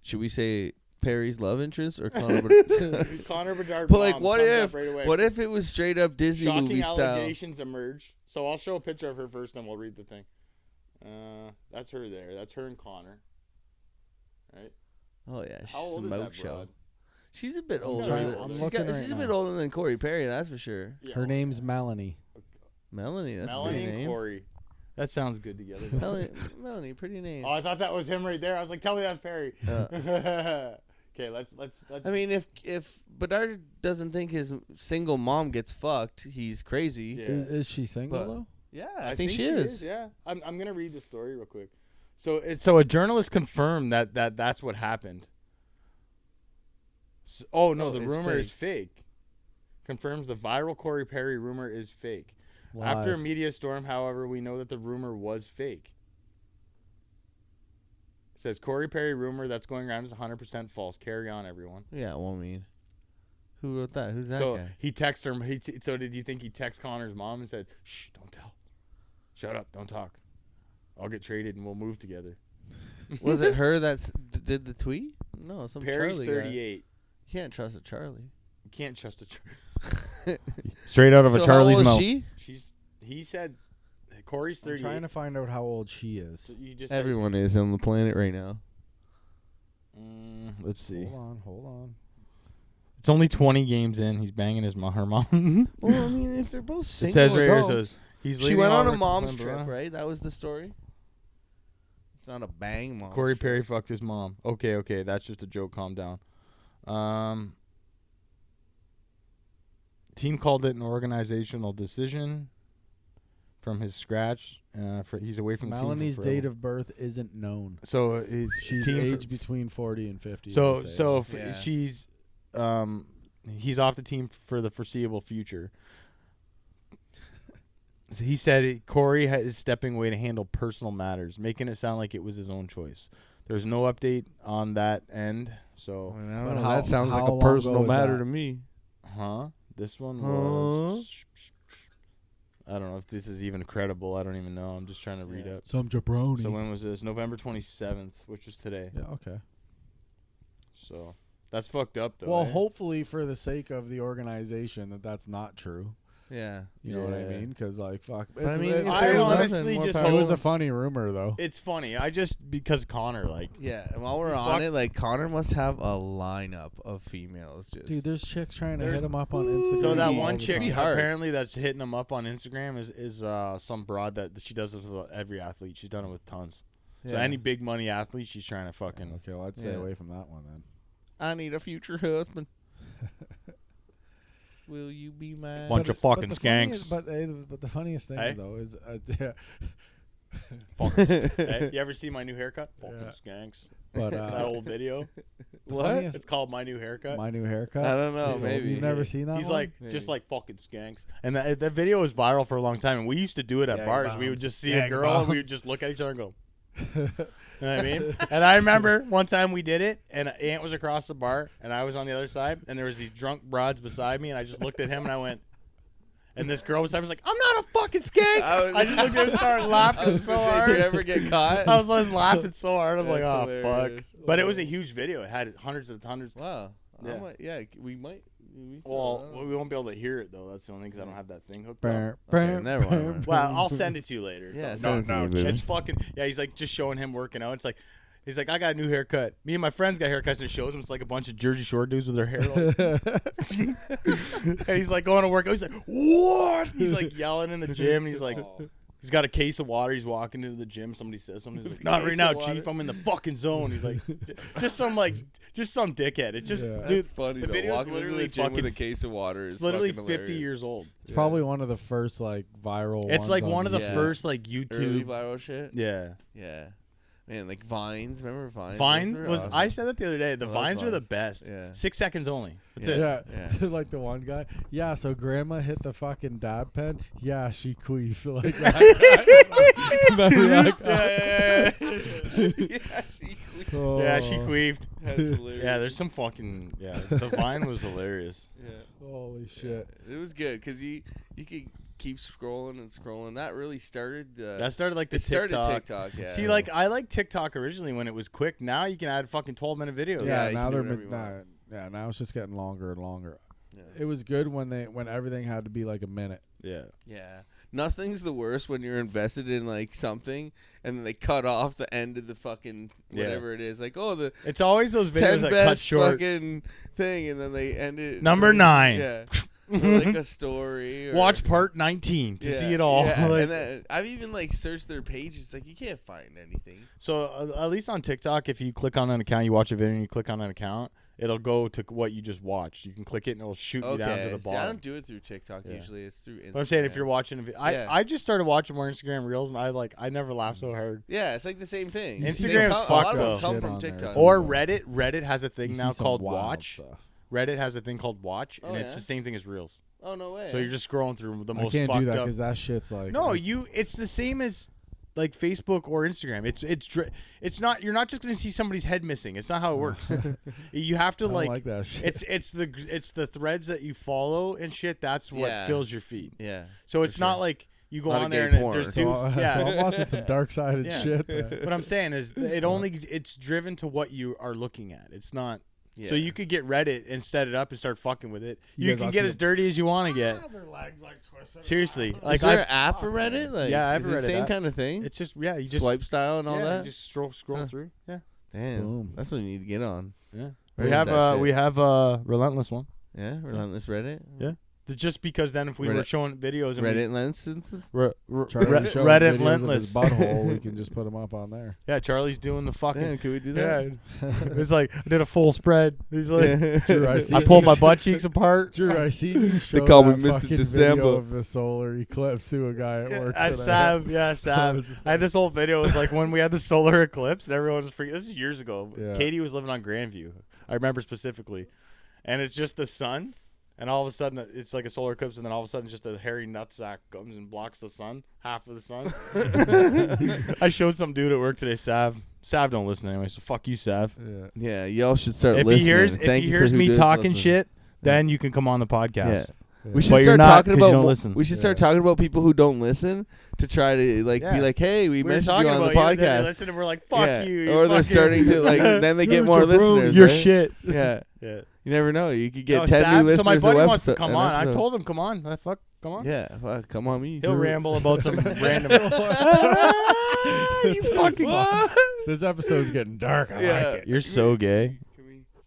Should we say Perry's love interest or Connor? Bedard? Connor Bedard. But like, mom what comes if? up right away. What if it was straight up Disney Shocking movie style? allegations emerge. So I'll show a picture of her first, then we'll read the thing. That's her there. That's her and Connor. Right? Oh yeah, she's How old a is smoke that show. broad? She's a bit I'm older. trying- than- I'm she's looking got- right she's a now. bit older than Corey Perry, that's for sure. Yeah, Her name's Melanie. Melanie, that's a Melanie pretty and name. Corey. That sounds good together. Melanie, pretty name. Oh, I thought that was him right there. I was like, tell me that's Perry. Okay, let's. I mean, if Bedard doesn't think his single mom gets fucked, he's crazy. Yeah. Is she single But- though? Yeah, I think she is. Yeah, I'm gonna read the story real quick. So a journalist confirmed that's what happened. Oh no, the it's rumor is fake. fake. Confirms the viral Corey Perry rumor is fake. Live. After a media storm, however, we know that the rumor was fake. It says Corey Perry rumor that's going around is 100% false. Carry on, everyone. Yeah, well, I mean, who wrote that? Who's that So guy? he texted her. So did you think he texted Connor's mom and said, "Shh, don't tell. Shut up, don't talk. I'll get traded and we'll move together." Was it her that did the tweet? No, some Perry's Charlie guy. 38. You can't trust a Charlie. You can't trust straight out of So a Charlie's how old mouth. is she? He said Corey's I'm 38. trying to find out how old she is. So you just Everyone is on the planet right now. let's see. Hold on. It's only 20 games in. He's banging her mom. Well, I mean, if they're both It single says right here, it adults, says he's she leading went on all a mom's blah, blah, trip, blah. right? That was the story. It's not a bang mom. Corey Perry fucked his mom. Okay, that's just a joke. Calm down. Team called it an organizational decision from his scratch. He's away from Melanie's the team. date of birth isn't known. So his She's team aged between 40 and 50. So they say. so if Yeah. she's he's off the team for the foreseeable future. So he said Corey is stepping away to handle personal matters, making it sound like it was his own choice. There's no update on that end. So, I mean, I don't But know, how- that sounds like how a long personal ago is matter that? to me. this one was. I don't know if this is even credible. I don't even know. I'm just trying to read up. Some jabroni. So when was this? November 27th, which is today. Yeah, okay. So that's fucked up though. Well, eh? hopefully for the sake of the organization that's not true. Yeah. You know what I Yeah. mean? Because, like, fuck. But I mean, if I there was honestly nothing, more just power- it was hope- a funny rumor, though. It's funny. I just because Connor like. Yeah, and while we're on Fuck. it, like Connor must have a lineup of females. Just Dude, there's chicks trying to hit There's- him up on Instagram. So that It'd one all the chick be time. hard. apparently that's hitting him up on Instagram is some broad that she does this with every athlete. She's done it with tons. So Yeah. any big money athlete, she's trying to fucking. Okay, well, I'd stay Yeah. away from that one then. I need a future husband. Will you be mine? Bunch of fucking the skanks. But the funniest thing Hey? though is, Hey, you ever see my new haircut? Fucking Yeah. skanks. but That old video. What? funniest- It's called My New Haircut. my new haircut. I don't know. It's old. Maybe You've never seen that. He's one? like Maybe. just like fucking skanks, and that video was viral for a long time. And we used to do it at Gang bars. We would bombs. just see a Gang girl, and we bombs. would just look at each other and go. You know what I mean? And I remember one time we did it, and Ant was across the bar, and I was on the other side, and there was these drunk broads beside me, and I just looked at him, and I went, and this girl beside me was like, "I'm not a fucking skank." I just looked at him and started I laughing was so gonna say, hard. did you ever get caught? I was just laughing so hard. I was like, That's "Oh hilarious. fuck!" But it was a huge video. It had hundreds. Wow. Yeah. Yeah, we might. Well, we won't be able to hear it though. That's the only thing because I don't have that thing hooked up. Brr, Okay, brr, never mind. brr, Well, I'll brr. send it to you later. Yeah, It's send it to me, baby. it's fucking yeah. He's like just showing him working out. It's like He's like, I got a new haircut. Me and my friends got haircuts, and it shows him. It's like a bunch of Jersey Shore dudes with their hair. And he's like going to work. He's like, what? He's like yelling in the gym. And he's like, he's got a case of water. He's walking into the gym. Somebody says something. He's like, not right now, Chief. I'm in the fucking zone. He's like, just some dickhead. It just, dude, That's funny. the Though. video's Walking into literally the gym with fucking- a case of water is it's literally fucking 50 hilarious. years old. It's probably one of the first like viral. It's ones like on one of the Yeah. first like Early YouTube. viral shit. Yeah. Yeah. Man, like Vines. Remember Vines? Vine Those were was. awesome. I said that the other day. The I love Vines are the Vines. best. Yeah. 6 seconds only. That's Yeah. it. Yeah, like the one guy. Yeah, so grandma hit the fucking dab pen. Yeah, she queefed like that. Remember that guy? Yeah, she quit. Oh. Yeah, she queefed. That's hilarious. Yeah, there's some fucking. Yeah, the Vine was hilarious. Yeah. Holy shit. It was good because you could keep scrolling and scrolling. That really started. That started like the it started TikTok. TikTok. Yeah. See, like I liked TikTok originally when it was quick. Now you can add fucking 12-minute videos. Yeah, you now can do they're whatever you want. now it's just getting longer and longer. Yeah. It was good when everything had to be like a minute. Yeah. Yeah. Nothing's the worst when you're invested in like something and then they cut off the end of the fucking whatever it is. Like, oh, the It's always those 10 videos that cut best short. fucking thing, and then they end it. Number 9. Yeah. Or like a story. Or, Watch part 19 to yeah, see it all. Yeah. Like- And then I've even like searched their page. It's like you can't find anything. So at least on TikTok, if you click on an account, you watch a video and you click on an account, it'll go to what you just watched. You can click it and it'll shoot you down to the See, I bottom. don't do it through TikTok Yeah. usually. It's through Instagram. But I'm saying if you're watching, Yeah. I just started watching more Instagram Reels and I never laugh so hard. Yeah, it's like the same thing. Instagram's They come- fucked A lot of them up. come Shit from on there, TikTok. too. Or Reddit has a thing You now see some called wild Watch. stuff. Reddit has a thing called Watch, and Oh, it's yeah? the same thing as Reels. Oh no way. So you're just scrolling through the I most can't fucked do that up. because that shit's like No, it's the same as like Facebook or Instagram. It's not. You're not just gonna see somebody's head missing. It's not how it works. You have to I don't like. like that shit. It's the threads that you follow and shit. That's what Yeah. fills your feed. Yeah. So it's For not sure. like you go Not a on there gay and porn. there's So, dudes. so Yeah. I'm watching some dark-sided Yeah. shit. man. What I'm saying is it's driven to what you are looking at. It's not. Yeah. So you could get Reddit and set it up and start fucking with it. You You guys can also get get- as dirty as you want to get. Seriously, like Is there I've- an app for Reddit? Like, Yeah, I have is a it the Reddit same app. kind of thing. it's just you just Swipe style and all yeah, that. You just scroll Huh. through. Yeah, Damn, Boom. that's what you need to get on. yeah. Where We is have that shit? we have a Relentless one. Yeah, Relentless Reddit. Yeah. Just because then if we were Reddit- showing videos and Reddit lenses. Charlie showing Reddit videos of Relentless. his butthole. We can just put them up on there. Yeah, Charlie's doing the fucking. Damn, can we do Yeah, that? it was like I did a full spread. He's like, Drew, I see I pulled my butt cheeks apart. Drew, I see you show call me that Mr. fucking December. video of the solar eclipse to a guy at work At today. Sav, yeah, Sav. was just I had this whole video. It was like when we had the solar eclipse, and everyone was freaking. This is years ago. Yeah. Katie was living on Grandview. I remember specifically, and it's just the sun, and all of a sudden it's like a solar eclipse, and then all of a sudden just a hairy nutsack comes and blocks the sun, half of the sun. I showed some dude at work today, Sav. Sav don't listen anyway, so fuck you, Sav. Yeah. Yeah, y'all should start If listening. he hears Thank you for who me does talking listen. shit, then you can come on the podcast. We should But you're start not, talking 'cause you about. don't listen. We should start Yeah. talking about people who don't listen to try to like Yeah. be like, hey, we We were mentioned talking you on the about you, then they podcast. listen and we're like, fuck Yeah. you. Or they're fucking- starting to like. Then they get more listeners. You're right? shit. Yeah, Yeah. you never know. You could get No, 10 Sav, new listeners. so my buddy a wants to website- come an on. I episode. told him, come on. Fuck, come on. Yeah, fuck, come on, me. He'll Drew. ramble about some random. You fucking. This episode's getting dark. I Yeah. like it. You're so gay.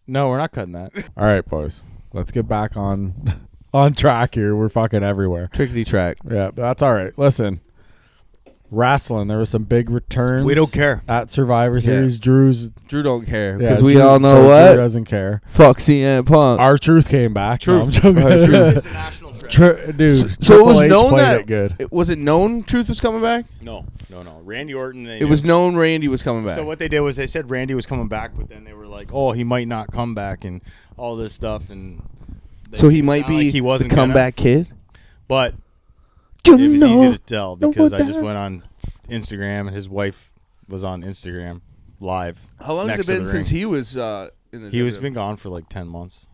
No, we're not cutting that. All right, boys. Let's get back on track here. We're fucking everywhere. Trickety track. Yeah, but that's all right. Listen, wrestling. There were some big returns. We don't care. At Survivor Yeah. Series. Drew's Drew don't care yeah, because we Drew- all know so what. Drew doesn't care. Fuck CM Punk. Our truth came back. No, I'm Truth. joking. Truth. It's a national treasure. Dude, So it Triple was H known played that it good. Was it known Truth was coming back? No. Randy Orton. It was known Randy was coming back. So what they did was they said Randy was coming back, but then they were like, oh, he might not come back and all this stuff. And So he might be like he wasn't the comeback kid. But You it was know. easy to tell because I just that. went on Instagram and his wife was on Instagram live. How long has next it to been the since ring. he was in the? He was WWE? been gone for like 10 months.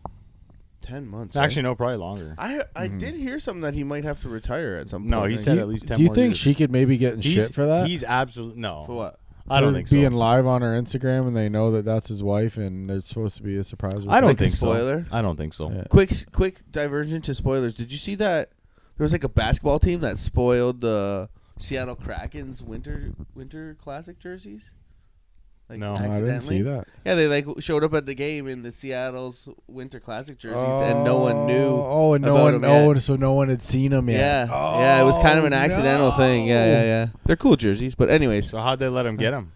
10 months. Actually, no, probably longer. I did hear something that he might have to retire at some point. No, he Like, said at least 10 Do you more think years. she could maybe get in shit for that? He's absolutely no. for what? I don't Her think being so. live on her Instagram and they know that that's his wife and there's supposed to be a surprise. I don't Like a think spoiler? so. I don't think so. Yeah. Quick diversion to spoilers. Did you see that there was like a basketball team that spoiled the Seattle Kraken's winter classic jerseys? Like, No, I didn't accidentally. see that. Yeah, they like showed up at the game in the Seattle's Winter Classic jerseys, and no one knew. Oh, and no about one. 'em Oh, yet. so no one had seen them yet. Yeah, yeah, it was kind of an Oh, accidental thing. Yeah. They're cool jerseys, but anyways, So how'd they let him get him?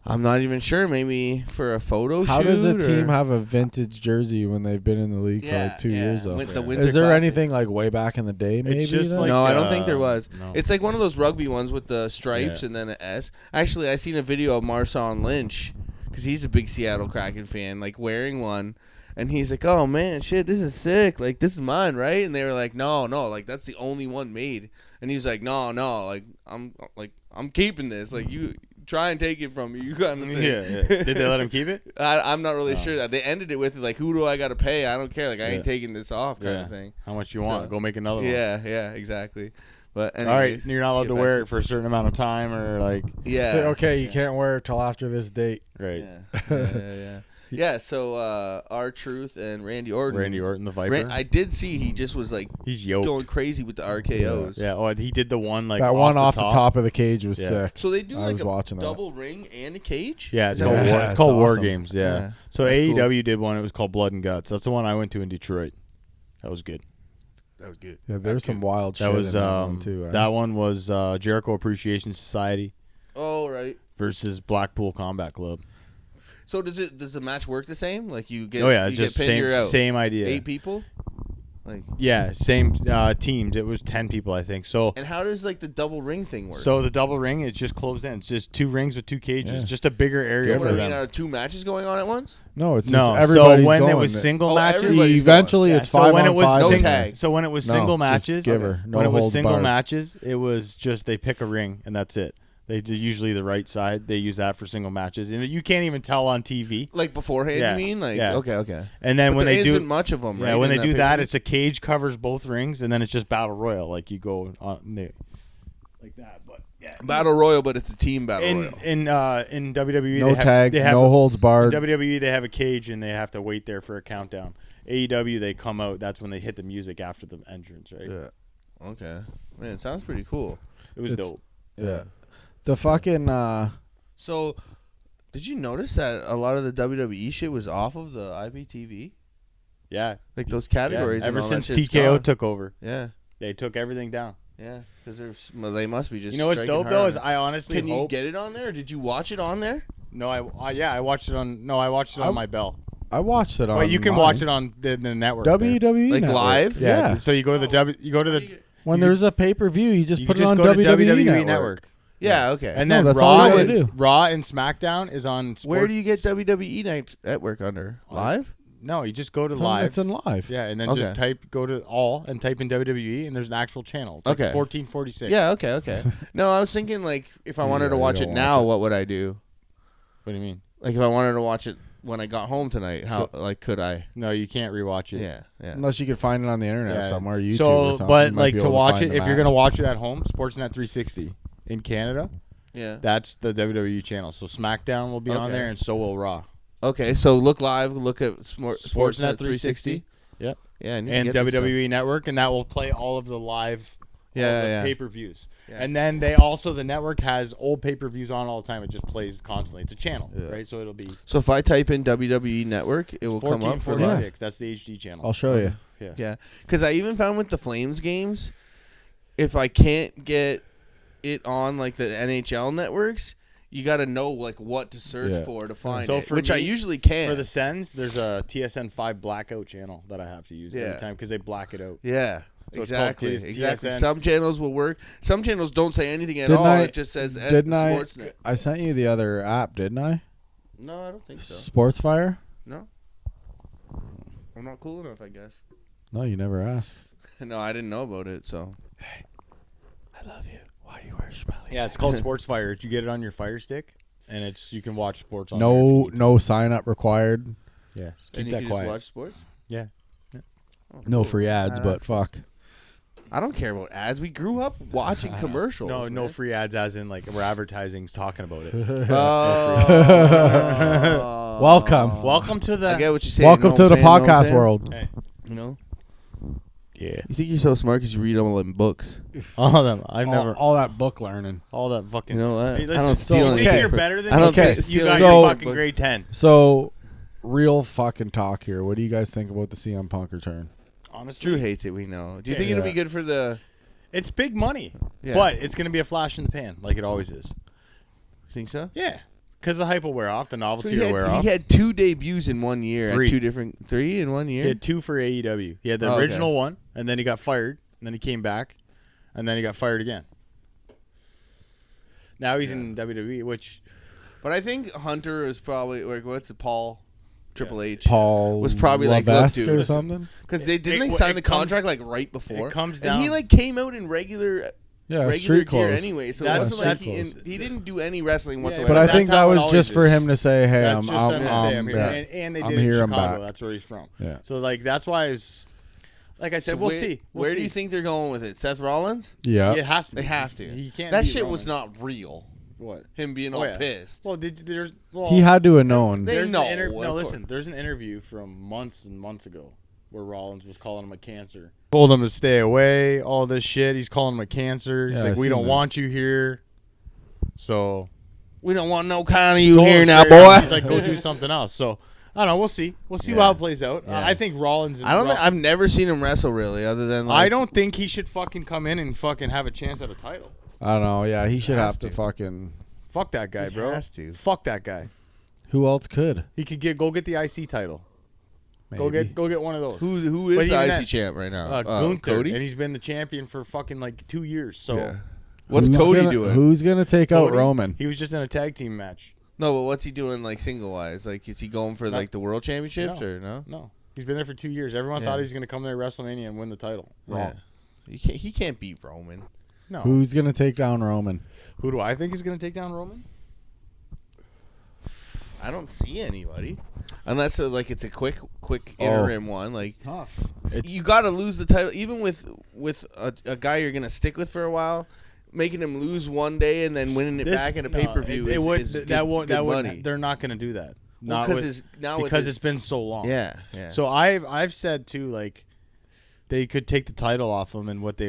I'm not even sure. Maybe for a photo How shoot. does a or- team have a vintage jersey when they've been in the league for like 2 years? Though, With the Winter is there Classic. anything like way back in the day? Maybe just then? like- No, I don't think there was. No. It's like one of those rugby ones with the stripes Yeah. and then an S. Actually, I seen a video of Marshawn Lynch because he's a big Seattle Kraken fan, like wearing one, and he's like, "Oh man, shit, this is sick. Like this is mine, right?" And they were like, "No, like that's the only one made." And he's like, "No, like I'm keeping this. Like you try and take it from me. You got nothing." Yeah. Did they let him keep it? I'm not really Oh. sure. They ended it with like, "Who do I got to pay? I don't care. Like I ain't Yeah. taking this off," kind Yeah. of thing. How much you So- want? Go make another one. Yeah, exactly. But All right, anyways, you're not let's allowed get to back wear it for a certain amount of time, or like, Yeah. So, okay, you can't wear it till after this date. right? Yeah. Yeah. So R-Truth and Randy Orton. Randy Orton, the Viper. I did see he just was like He's yoked. going crazy with the RKOs. Yeah. Oh, he did the one like That one off the the top of the cage was Yeah. sick. So they do I like was a watching that. double ring and a cage. Yeah, it's Is called that Yeah, War. right? It's it's called War awesome. Games. Yeah. Yeah. So That's cool. AEW did one. It was called Blood and Guts. That's the one I went to in Detroit. That was good. That was good. Yeah, there's some wild shit That was in that one too. that one was Jericho Appreciation Society Oh right. versus Blackpool Combat Club. So does the match work the same? Like you get Oh yeah, you it's get just pinned, same you're out. same idea. 8 people. Like Yeah, same teams. It was 10 people, I think. So and how does like the double ring thing work? the double ring, it's just closed in. It's just 2 rings with 2 cages. Yeah. Just a bigger area what for do I mean? them. Are 2 matches going on at once? No, it's No, just everybody's so when going. it was single Oh, matches, everybody's eventually Yeah, it's so 5 when on it was 5. No sing- tag. So when it was No, single just matches, give her. No when it was holds single barred. matches, it was just they pick a ring and that's it. They do usually the right side. They use that for single matches, and you can't even tell on TV. Like beforehand, Yeah. you mean? Like Yeah. okay. And then But when there they isn't do, much of them, right? yeah, when in they do that, pay-per-view? it's a cage covers both rings, and then it's just battle royal, like you go on like that. But yeah, battle royal, but it's a team battle royal. in WWE, No they have, tags, they have no a- holds barred. In WWE, they have a cage and they have to wait there for a countdown. AEW, they come out. That's when they hit the music after the entrance, right? Yeah. Okay, man, it sounds pretty cool. It was It's- dope. Yeah. The fucking So, did you notice that a lot of the WWE shit was off of the IPTV? Yeah. Like those Yeah. categories. Ever and all since that shit's TKO gone. took over, Yeah, they took everything down. yeah, because they must be just. You know what's striking dope though hard. is I honestly Can you hope. get it on there? Or did you watch it on there? No, I watched it on. No, I watched it on my Bell. I watched it on. Wait, you can mine. watch it on the network. there. WWE Like Network. live? Yeah. So you go to the You go to the. When you- there's a pay per view, you just You put can it just on go to WWE WWE Network. Yeah. Okay. And No, then that's all Raw, you gotta is, do. Raw and SmackDown is on. Sports, Where do you get WWE Network under? Live? No, you just go to It's live. It's in live. Yeah, and then Okay. just go to all and type in WWE, and there's an actual channel. It's like Okay. 1446. Yeah. Okay. No, I was thinking like if I wanted to you watch it don't now, watch it. what would I do? What do you mean? Like if I wanted to watch it when I got home tonight, how like could I? No, you can't rewatch it. Yeah. Unless you could find it on the internet Yeah. somewhere, YouTube or So, something. but you might like be to able watch find it, the if you're match. gonna watch it at home, Sportsnet 360 in Canada, Yeah. that's the WWE channel. So SmackDown will be on Okay. there, and so will Raw. Okay, so look live, look at Sportsnet 360. Yep. Yeah, I need to And get this stuff. WWE Network, and that will play all of the live, Yeah. pay-per-views. Yeah. And then the network has old pay-per-views on all the time. It just plays constantly. It's a channel, right? So it'll be So if I type in WWE Network, it will come up for that. 1446. That's the HD channel. I'll show you. Yeah. Yeah, because I even found with the Flames games, if I can't get it on like the NHL networks, you got to know like what to search for to find So it, for which I me- usually can. For the Sens, there's a TSN 5 blackout channel that I have to use Yeah. every time because they black it out. yeah. So it's called Exactly. Exactly. TSN. Some channels will work. Some channels don't say anything at Didn't all. I- It just says Didn't I? Sportsnet. I sent you the other app, didn't I? No, I don't think so. Sportsfire? No. I'm not cool enough, I guess. No, you never asked. No, I didn't know about it. So. I love you. Why you wear smelly? Yeah, it's called Sports Fire. You get it on your Fire Stick, and you can watch sports on there if you No, need to. no sign up required. Yeah, And keep you that can quiet. just watch sports. Yeah. Oh, No cool. free ads, but fuck. I don't care about ads. We grew up watching commercials. No man. free ads, as in like we're advertising's talking about it. Oh. Welcome. Welcome to I the. get what you're saying. Welcome you know to what the I'm saying, you know what I'm podcast saying? world. Hey, You know. Yeah. You think you're so smart because you read all them books? All of them. I've all, never. all that book learning. All that fucking. You know what? Hey, I listen, don't steal you anything think you're from- better than I don't me? think You steal got anything your from fucking books. grade 10. So, real fucking talk here. What do you guys think about the CM Punk return? Honestly, Drew hates it. We know. Do you think it'll be good for the? it's big money, Yeah. but it's gonna be a flash in the pan, like it always is. Think so? Yeah, because the hype will wear off, the So novelty will wear off. he had 2 debuts in 1 year. Three. At 3 in 1 year. He had 2 for AEW. He had the Oh, okay. original one, and then he got fired, and then he came back, and then he got fired again. Now he's in WWE, which But I think Hunter is probably like what's it? Paul, Triple H. Paul was probably like, look, Levesque dude, or listen, something? Because they didn't it- sign it the comes- contract like right before. it comes and down. he like came out in regular Yeah, street street gear clothes. anyway. So it That's- wasn't like that's- he didn't do any wrestling whatsoever. But I that's think how that it was always just for is. him to say, "Hey, That's I'm just them to say I'm here. yeah. And they I'm did it here, in I'm Chicago. back. That's where he's from. Yeah. So like that's why it's like I said, So we'll where, see. We'll where see. do you think they're going with it? Seth Rollins? Yeah. It has to. They be. have to. He can't. That beat shit Roman. was not real. What? Him being Oh, all yeah. pissed. Well, there's well, He had to have known. They there's know, an of no, course. listen. There's an interview from months and months ago where Rollins was calling him a cancer. Told him to stay away. All this shit. He's calling him a cancer. He's Yeah, like, I we seen don't that. want you here. So We don't want no kind of you told here him now, straight up, boy. He's like, go do something else. So I don't know. We'll see. We'll see Yeah. how it plays out. Yeah. I think Rollins. I don't. I've never seen him wrestle really, other than like, I don't think he should fucking come in and fucking have a chance at a title. I don't know. Yeah, he should Has have to to. fucking. Fuck that guy, He bro. has to. Fuck that guy. Who else could? He could go get the IC title. Maybe. Go get one of those. Who But is the even IC that- champ right now? Gunther, Cody. and he's been the champion for fucking like 2 years. So Yeah. What's Who's Cody gonna- doing? Who's gonna take out Cody, Roman? He was just in a tag team match. No, but what's he doing like single wise? Like, is he going for like the world championships No. or no? No, he's been there for 2 years. Everyone Yeah. thought he was going to come there at WrestleMania and win the title. Wrong. Yeah. He can't beat Roman. No. Who's gonna take down Roman? Who do I think is going to take down Roman? I don't see anybody, unless like it's a quick interim one. Like Tough. you got to lose the title, even with a guy you're gonna stick with for a while. Making him lose one day and then winning it back in a pay per view is good money. They're not going to do that. Well, Not 'cause with- his- now with because his- it's been so long. Yeah. So I've said too, like they could take the title off him, and what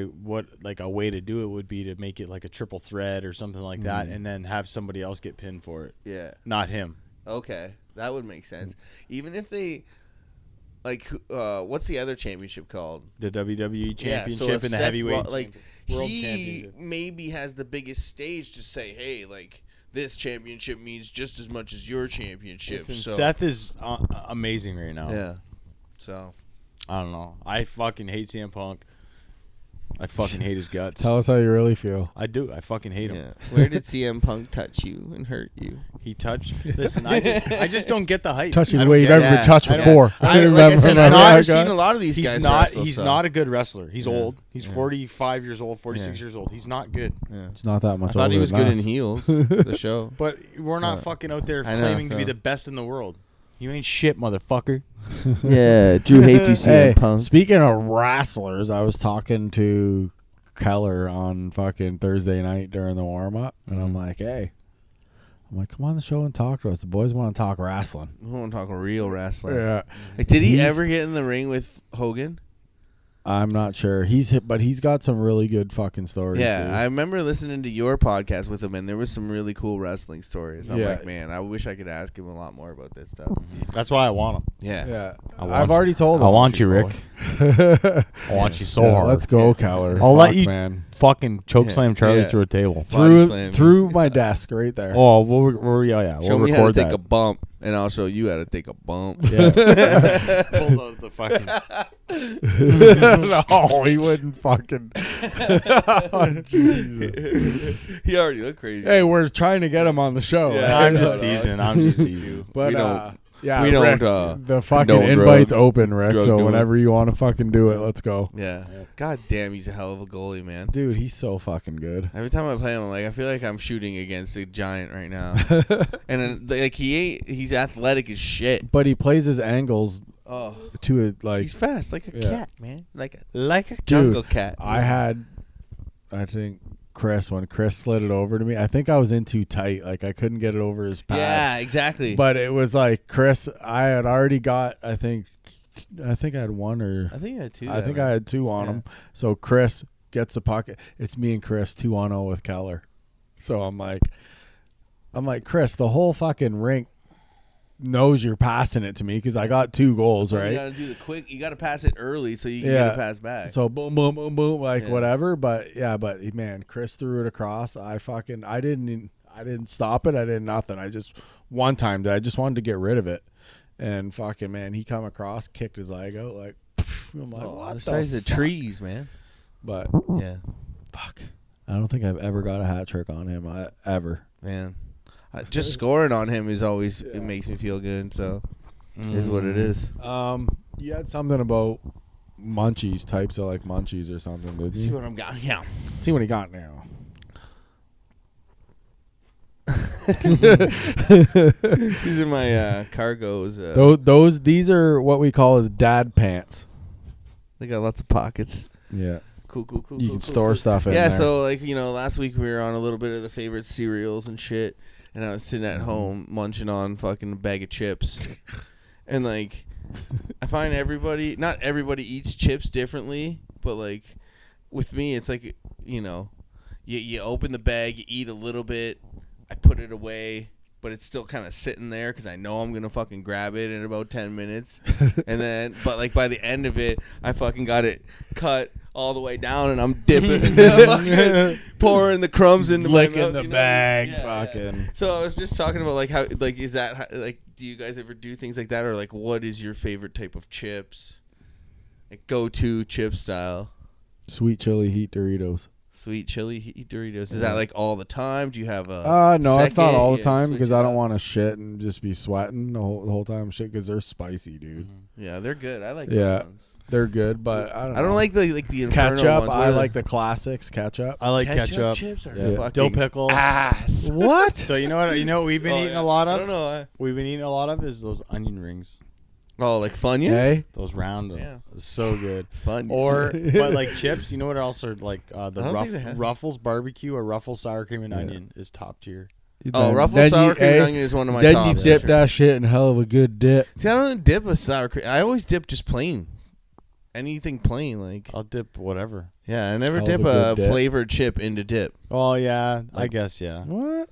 like a way to do it would be to make it like a triple threat or something like that, and then have somebody else get pinned for it, yeah. not him. Okay, that would make sense. Even if they, like, what's the other championship called? The WWE Yeah, championship so if and the Seth heavyweight, like world he championship. maybe has the biggest stage to say, hey, like this championship means just as much as your championship. Listen, So Seth is amazing right now. yeah, so I don't know. I fucking hate CM Punk. I fucking hate his guts. Tell us how you really feel. I do. I fucking hate him. yeah. Where did CM Punk touch you and hurt you? He touched. Listen, I just don't get the hype. Touching I the don't way you've get it. ever been touched I- before. I, can like I said, remember I've that seen guy. a lot of these He's guys. not. wrestle, He's so. not a good wrestler. He's Yeah. old. He's Yeah. 45 years old. 46 Yeah. years old. He's not good. Yeah. It's not that much. I thought he older was than good in us. heels. The show. But we're not Yeah. fucking out there I know, claiming to be so. the best in the world. You ain't shit, motherfucker. Yeah, Drew hates you, Hey, speaking of wrestlers, I was talking to Keller on fucking Thursday night during the warm up, and I'm like, hey, come on the show and talk to us. The boys want to talk wrestling. I want to talk real wrestling. Yeah, Like, did he He's- ever get in the ring with Hogan? I'm not sure. But he's got some really good fucking stories. Yeah, dude. I remember listening to your podcast with him, and there was some really cool wrestling stories. I'm Yeah. like, man, I wish I could ask him a lot more about this stuff. That's why I want him. Yeah. Yeah, I want I've you. already told him. I want you, Rick. I I want you so hard. Let's go, Keller. I'll let Fuck, you- man. fucking chokeslam Charlie Yeah. through a table. Body slam. Through my desk right there. Oh, we'll Show we'll me how to record take that. a bump, and I'll show you how to take a bump. Yeah. Pulls out the fucking. No, he wouldn't fucking. Oh, Jesus. He already looked crazy. Hey, we're trying to get him on the show. Yeah. I'm No, just no, teasing. I'm just teasing. But We don't- yeah, we don't, Rick, the fucking condone invite's drugs. open, Rick. Drug So doing. whenever you want to fucking do it, let's go, Yeah. God damn, he's a hell of a goalie, man. dude. He's so fucking good. Every time I play him, I'm like, I feel like I'm shooting against a giant right now. And then, like, he's athletic as shit. But he plays his angles Oh, to it like. he's fast, like a Yeah. cat, man, like a Like jungle cat. I think when Chris slid it over to me, I think I was in too tight. Like I couldn't get it over his pad. Yeah, exactly. But it was like Chris, I had already got, I think, I think I had one or I think I had two. I think I had two on him. So Chris gets the puck. It's me and Chris 2-on-0 with Keller. So I'm like, Chris, the whole fucking rink knows you're passing it to me because I got 2 goals, right? You gotta do the quick. You gotta pass it early so you can get a pass back. So boom, boom, boom, boom, like whatever. But man, Chris threw it across. I didn't stop it. I did nothing. I just wanted to get rid of it. And fucking man, he come across, kicked his leg out. Like I'm like, what the size of fuck? trees, man. But Yeah, fuck, I don't think I've ever got a hat trick on him. Ever. man. Just scoring on him is always it makes me feel good. So is what it is. You had something about munchies, types of like munchies or something, didn't you? See what I'm got. Yeah. See what he got now. These are my cargos. These are what we call as dad pants. They got lots of pockets. Yeah. Cool. You can store stuff in yeah, there. so like last week we were on a little bit of the favorite cereals and shit, and I was sitting at home munching on fucking a bag of chips, and like I find not everybody eats chips differently, but like with me it's like you open the bag, you eat a little bit, I put it away, but it's still kind of sitting there because I know I'm gonna fucking grab it in about 10 minutes, and then but like by the end of it I fucking got it cut all the way down, and I'm dipping, fucking pouring the crumbs into my mouth, the bag, Yeah. fucking. So I was just talking about like how like is that like do you guys ever do things like that, or like what is your favorite type of chips, like go-to chip style? Sweet chili heat Doritos. Sweet chili heat Doritos. Is that like all the time? Do you have a? No, it's not second? all the Yeah, time switch because it I don't up. want to shit and just be sweating the whole time shit because they're spicy, dude. Yeah, they're good. I like Yeah. those ones. They're good, but I don't know. I don't like the Inferno ketchup. ones. What I are like they? the classics ketchup. I like ketchup ketchup. chips are Yeah. fucking Dill pickle. ass. What? So you know what we've been Oh, eating yeah. a lot I of? don't know. We've been eating a lot of is those onion rings. Oh, like Funyuns? Hey? Those round. Yeah. So good. Funyuns. Or but like chips, you know what else are like the I don't think they have- Ruffles barbecue or Ruffles sour cream and onion is top tier. Oh, Ruffles sour cream and onion is one of my Then tops. you dip for sure. that shit in hell of a good dip. See, I don't dip a sour cream. I always dip just plain. Anything plain, like I'll dip whatever. yeah. I never Hell dip of a a good dip. flavored chip into dip. Oh yeah, I Like- guess yeah. What?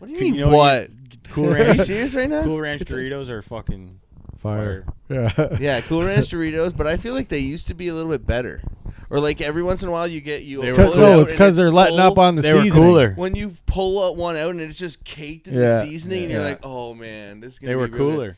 What do you Could- mean? you know what what? Cool Are you Ranch, serious right now? Cool Ranch It's a- Doritos are fucking Fire. Yeah. Yeah, Cool Ranch Doritos, but I feel like they used to be a little bit better. Or like every once in a while you They pull were it cool. out No, it's and because they're letting full. up on the They were seasoning. cooler. When you pull up one out and it's just caked in Yeah. the seasoning, and you're Yeah. like, oh man, this is gonna They be were really- cooler.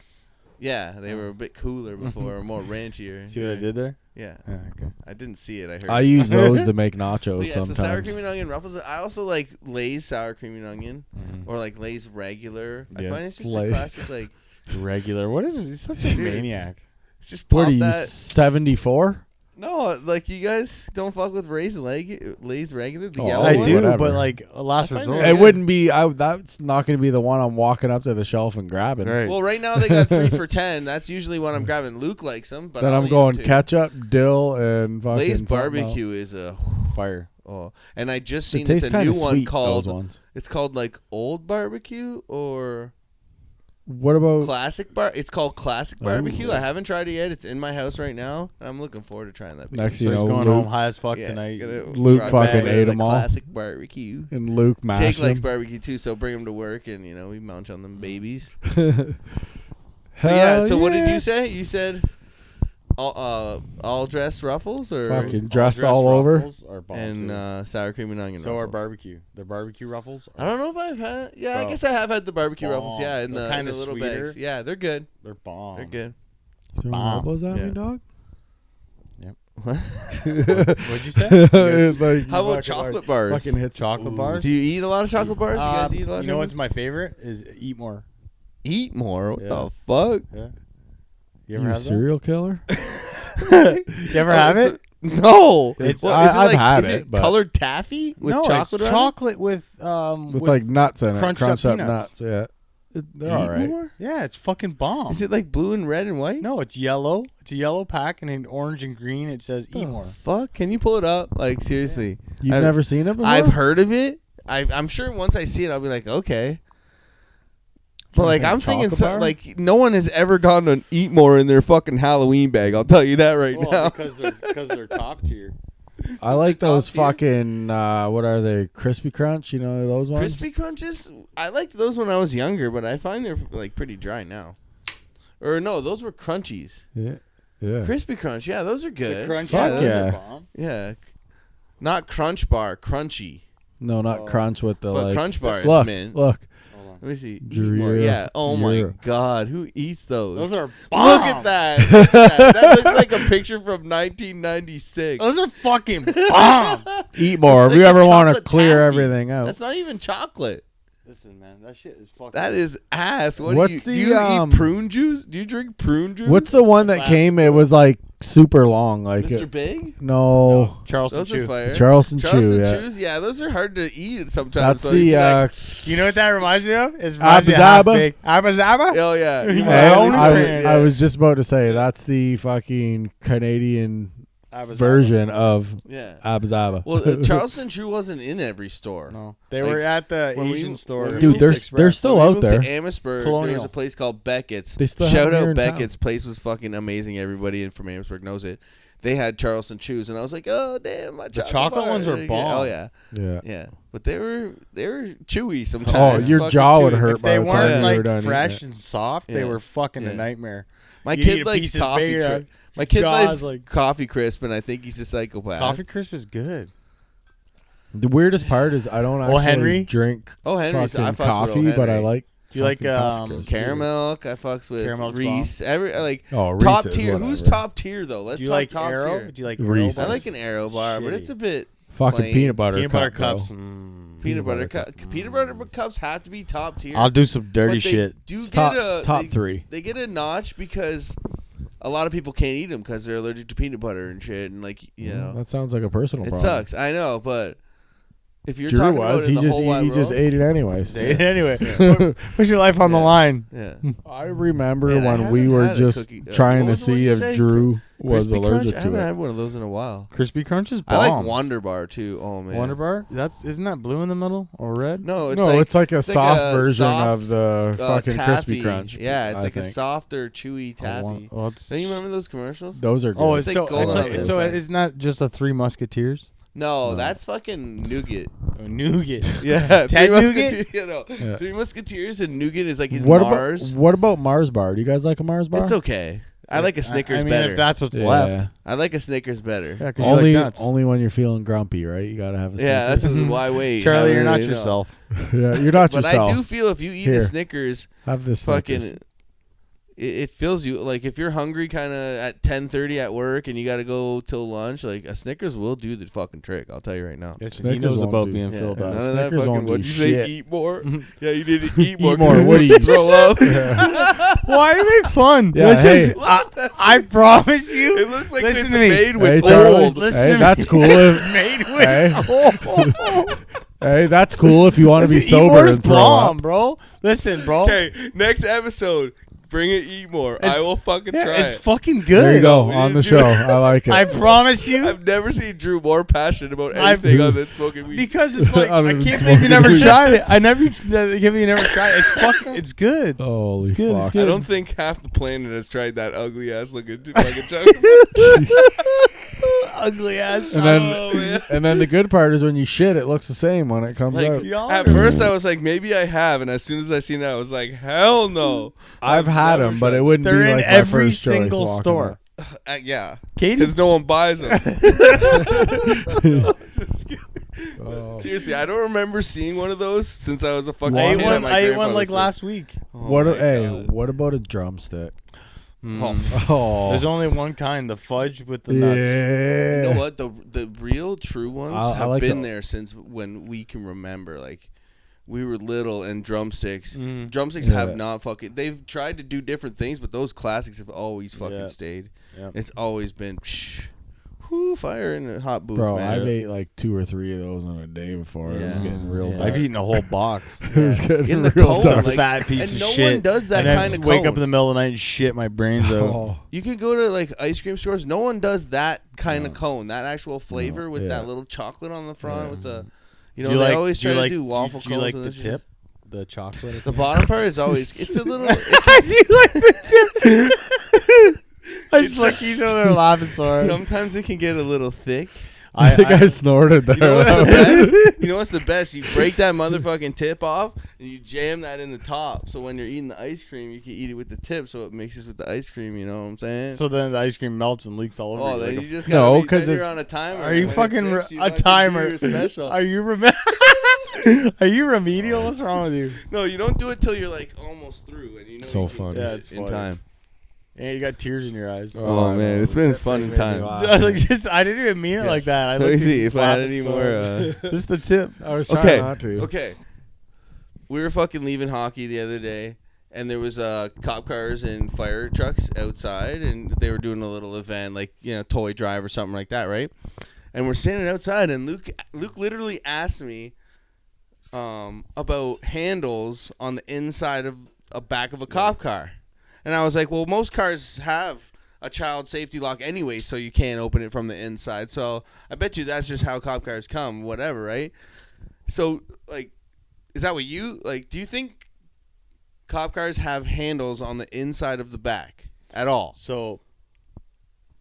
Yeah, they were a bit cooler before, or more ranchier. See what I did there? Yeah, Yeah, okay. I didn't see it. I heard. I it. use those to make But nachos yeah, so sour sometimes. cream and onion Ruffles. I also like Lay's sour cream and onion, Mhm. or like Lay's regular. I Yeah, find it's just Lay's. a classic. Like Regular. What is it? He's such a maniac. just pop What are you, that. 74? No, like you guys don't fuck with Lay's regular. The Oh, yellow I one? do, whatever. but like a last I find resort. they're It good. wouldn't be. That's not going to be the one I'm walking up to the shelf and grabbing. Right. Well, right now they got 3 for $10. That's usually what I'm grabbing. Luke likes them, but Then I'll I'm eat going 'em too. ketchup, dill, and fucking Lay's something barbecue is a Fire. and I just else. seen It this tastes a kind new of one sweet. called Those ones. it's called like Old Barbecue or What about? Classic Bar. It's called Classic Oh. Barbecue. I haven't tried it yet. It's in my house right now, and I'm looking forward to trying that. Next, So you he's know, going Luke, home high as fuck Yeah, tonight. gonna Luke rock fucking back with ate the 'em all. Classic Barbecue. and Luke Jake mashed likes them. barbecue too, so bring him to work, and we munch on them babies. Hell So yeah. So what did yeah. you say? You said all dressed Ruffles or Fucking dressed all over. Ruffles are bomb and too. sour cream and onion. So are Ruffles. barbecue. The barbecue Ruffles. I don't know if I've had. Yeah, I Bro. guess I have had the barbecue Ruffles. Bomb. Yeah, in They're the kinda little sweeter. bags. Yeah, they're good. They're bomb. They're good. Throwing Bomb. elbows at Yeah. me, dog. What'd you say? It's like How you about fucking, chocolate like, bars? Fucking hit Chocolate bars? Do you eat a lot of chocolate bars? You guys eat a lot of You know chocolate what's my favorite is eat more. Eat more. What Yeah. the fuck? Yeah. You You ever have that? serial killer? You ever have it? No. It's- Well, I- is it I've like had is it, but- colored taffy with no, chocolate it's around it? chocolate with With like nuts in it. crunched up Crunched up peanuts. nuts. Yeah. They're Eat all right. more? Yeah, it's fucking bomb. Is it like blue and red and white? No, it's yellow. It's a yellow pack, and in orange and green it says The eat more. fuck? Can you pull it up? Like seriously. You've I've- never seen it before? I've heard of it. I'm sure once I see it, I'll be like, okay. But like I'm thinking, chocolate bar? like no one has ever gone to eat more in their fucking Halloween bag. I'll tell you that right Well, now. because they're top tier. I like those top tier. fucking what are they? Crispy Crunch, you know those ones? Crispy Crunches, I liked those when I was younger, but I find they're like pretty dry now. Or no, those were Crunchies. Yeah. Yeah. Crispy Crunch, yeah, those are good. The crunch Fuck those yeah. are bomb. Yeah, not Crunch Bar, Crunchy. No, not Crunch with the But like Crunch Bar is look, mint. look. Hold on. Let me see. Eat Drew, more. you're- Yeah. Oh my you're- God, who eats those? Those are bomb. Look at that. Look at that. That looks like a picture from 1996. Those are fucking bomb. Eat more. If It's you like ever a want to chocolate clear taffy. everything out. That's not even chocolate. Listen, man, that shit is fucking. That is ass. What What's do the, you um, eat prune juice? Do you drink prune juice? What's the one that Flat. came? It was like super long. Like Mr. Big? no, Charleston Those Chew. are fire. Charleston Charleston Chew. Yeah. Chews, yeah, those are hard to eat sometimes. That's so the you can, You know what that reminds me of? It reminds me of Abba Half Zaba? Baked. Abba Zaba? oh yeah. Hey, Yeah. I was just about to say that's the fucking Canadian Abba Zaba. version of Yeah. Abba Zaba. Well, Charleston Chew wasn't in every store. No, they Like, were at the when we- Asian store. when we Dude, moved they're to they're Express. still When we out moved there. to Amherstburg, there was Colonial. a place called Beckett's. They still have Shout them here out in town. Beckett's. Place was fucking amazing. Everybody from Amherstburg knows it. They had Charleston Chews, and I was like, oh damn, my chocolate bar. ones were Yeah, bomb. Oh yeah, Yeah. yeah. But they were chewy Oh, sometimes. your Fucking jaw would chewy. hurt If by they the time weren't you were like done eating fresh it. and soft, they Yeah. were fucking Yeah. a nightmare. My You eat kid a likes piece of coffee bacon, crisp. My kid jaws likes like- coffee crisp, and I think he's a psychopath. Coffee crisp is good. The weirdest part is I don't actually Henry? drink Oh, Henry's. I fucking fucks with coffee, old but I Henry. like. Do you like fucking coffee crisp, too. Caramel. I fucks with Caramel's Reese. Every like Oh, top Reese's, tier. Who's whatever. top tier though? Let's Do you talk like top Arrow? tier. Do you like Reese's. I Arrow like an Arrow bar, but Shitty. it's a bit Fucking plain. peanut butter peanut butter cup, bro. cups? peanut butter cup. peanut butter cups have to be top tier. I'll do some dirty but they shit. Do It's get top they, three. They get a notch because a lot of people can't eat them because they're allergic to peanut butter and shit, and like you know, That sounds like a personal it problem. sucks. I know, but if you're Drew talking about was. it in He the just whole wide he just world, ate it anyways. Anyway, put your life on the Yeah. line. yeah. I remember Man, I when we haven't were had a just cookie- trying what to was the one see you if said? Drew was Crispy allergic Crunch? I to haven't it. had one of those in a while. Crispy Crunch is I bomb. like Wonder Bar too. Oh man, Wonder Bar? Isn't that blue in the middle or red? No, it's No, like it's like a it's like soft a version soft, of the fucking taffy. crispy crunch. Yeah, it's I like a think. softer, chewy taffy. Don't you remember those commercials? Those are good. Oh, It's it's like so gold it's on like, the so inside. it's not just a Three Musketeers. No, that's fucking nougat. Oh, nougat. Yeah, Ted Three Nougat? Musketeers. You know, Yeah. Three Musketeers and nougat is like in what Mars. about what about Mars bar? Do you guys like a Mars bar? It's okay. I like a Snickers I mean, better. if that's what's Yeah. left. I like a Snickers better. Yeah, 'cause Only you like nuts. only when you're feeling grumpy, right? You gotta have a Yeah, Snickers. that's why wait. Charlie, I you're not really know. yourself. yeah, you're not But yourself. I do feel if you eat Here. a Snickers, have this fucking, Snickers. it fills you. Like if you're hungry, kind of at 10:30 at work, and you got to go till lunch, like a Snickers will do the fucking trick. I'll tell you right now. Yes, he Snickers knows won't about do- being Yeah, filled none up. of that Snickers fucking. won't What do did you say? shit. Eat more? Yeah, you need to eat more. Eat more. 'cause What do you you throw up? Why are they fun? Yeah, This hey. is, I promise you. It looks like Listen it's to me. made with Hey, Charlie. gold. Listen Hey, to that's me. cool. If, Made with. hey, that's cool if you want to be Listen, sober Eeyore's and throw bomb, up. bro. Listen, bro. Okay, next episode, bring it. Eat more. I will fucking Yeah, try it's it. fucking good. There you go We on didn't the do show. it. I like it. I promise you. I've never seen Drew more passionate about I've- anything other than smoking weed. Because it's like Other I than can't believe you smoking never weed. tried it. I never give you never tried it. It's fucking. It's good. Holy It's good, it's fuck. good. I don't think half the planet has tried that ugly ass looking fucking chocolate. Ugly ass. And then, Oh, man. and then the good part is when you shit, it looks the same when it comes Like, out. Y'all At are- first, I was like, maybe I have, and as soon as I seen that, I was like, hell no. I've had never them, but tried it wouldn't They're be in like my every first choice single walking store. out. Yeah, Katie, because no one buys them. Oh. Seriously, I don't remember seeing one of those since I was a fucking I kid. ate at one. my I ate one grandfather's like house. last week. Oh What? my Hey, God. what about a drumstick? Oh. Oh, There's only one kind, the fudge with the nuts. yeah. You know what? The real true ones I have like been the- there since when we can remember. Like we were little, and drumsticks. Mm. Drumsticks Yeah. have not fucking. They've tried to do different things, but those classics have always fucking Yeah. stayed. Yeah. It's always been. Whoo, fire in a hot booth, Bro, man. I've ate like 2 or 3 of those on a day before. It was Yeah. getting real Yeah. dark. I've eaten a whole box. It was getting In the real cone, dark. like- Fat piece and of no shit. one does that and then kind of wake cone. up in the middle of the night and shit my brains out. Oh. You can go to like ice cream stores. No one does that kind of cone. That actual flavor No, with yeah. that little chocolate on the front Yeah. with the. You Do know, you they like- always do you try like- to do waffle do you cones like and the this shit. tip? the chocolate. The bottom part is always it's a little. I do like the tip. I just look at each other laughing so hard. Sometimes it can get a little thick. I think I snorted there. You know what's the best? You know what's the best? You break that motherfucking tip off and you jam that in the top. So when you're eating the ice cream, you can eat it with the tip, so it mixes with the ice cream. You know what I'm saying? So then the ice cream melts and leaks all over. Oh, you then like you just No, gotta 'cause you're it's- on a timer. Are you When it fucking tips, you a don't have to do timer? your special. Are you Are you remedial? What's wrong with you? No, you don't do it till you're like almost through, and you know So you can funny. do Yeah, it it's in funny. time. Yeah, you got tears in your eyes. Oh, man, it's been fun in time. I was like, I didn't even mean it like that. I Let me looked at see you if I had laughing any so more. hard. Just the tip. I was trying Okay. not to. Okay. We were fucking leaving hockey the other day, and there was cop cars and fire trucks outside, and they were doing a little event, like, you know, toy drive or something like that, right? And we're standing outside, and Luke literally asked me about handles on the inside of a back of a cop car. And I was like, well, most cars have a child safety lock anyway, so you can't open it from the inside. So I bet you that's just how cop cars come, whatever, right? So, like, is that what you, like, do you think cop cars have handles on the inside of the back at all? So,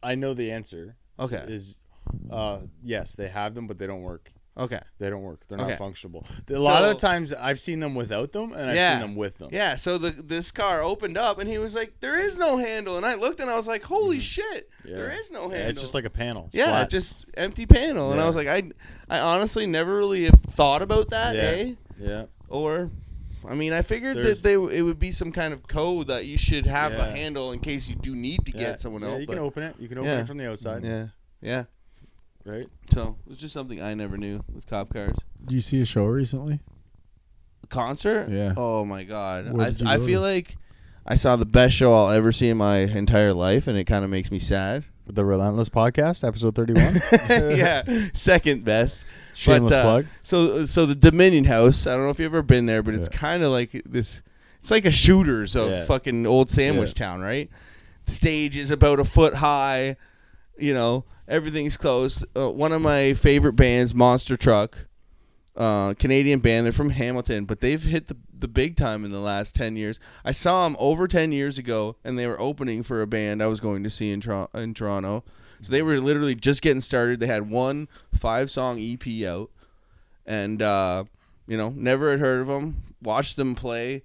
I know the answer. Okay. Is yes, they have them, but they don't work. Okay. They don't work. They're Okay. not functional. A lot of the So- times I've seen them without them, and I've Yeah. seen them with them. Yeah, so this car opened up, and he was like, there is no handle. And I looked, and I was like, holy shit, Yeah. there is no handle. Yeah, it's just like a panel. It's yeah, flat. just empty panel. And I Yeah. was like, I honestly never really have thought about that, Yeah. eh? Yeah. Or, I mean, I figured There's- that it would be some kind of code that you should have a Yeah. handle in case you do need to Yeah. get someone Yeah, else. you can open it. You can open Yeah. it from the outside. Yeah, yeah. Right? So it was just something I never knew with cop cars. Did you see a show recently? Concert? Yeah. Oh my god. Where did you I go feel to? like I saw the best show I'll ever see in my entire life, and it kind of makes me sad. The Relentless podcast, episode 31. Yeah, second best. Shameless But, plug. So the Dominion House. I don't know if you've ever been there, but it's Yeah. kind of like this. It's like a Shooters of Yeah. fucking old sandwich town, right? Stage is about a foot high. You know, everything's closed. One of my favorite bands, Monster Truck, Canadian band. They're from Hamilton, but they've hit the big time in the last 10 years. I saw them over 10 years ago, and they were opening for a band I was going to see in Toronto. So they were literally just getting started. They had one 5-song EP out, and you know, never had heard of them. Watched them play.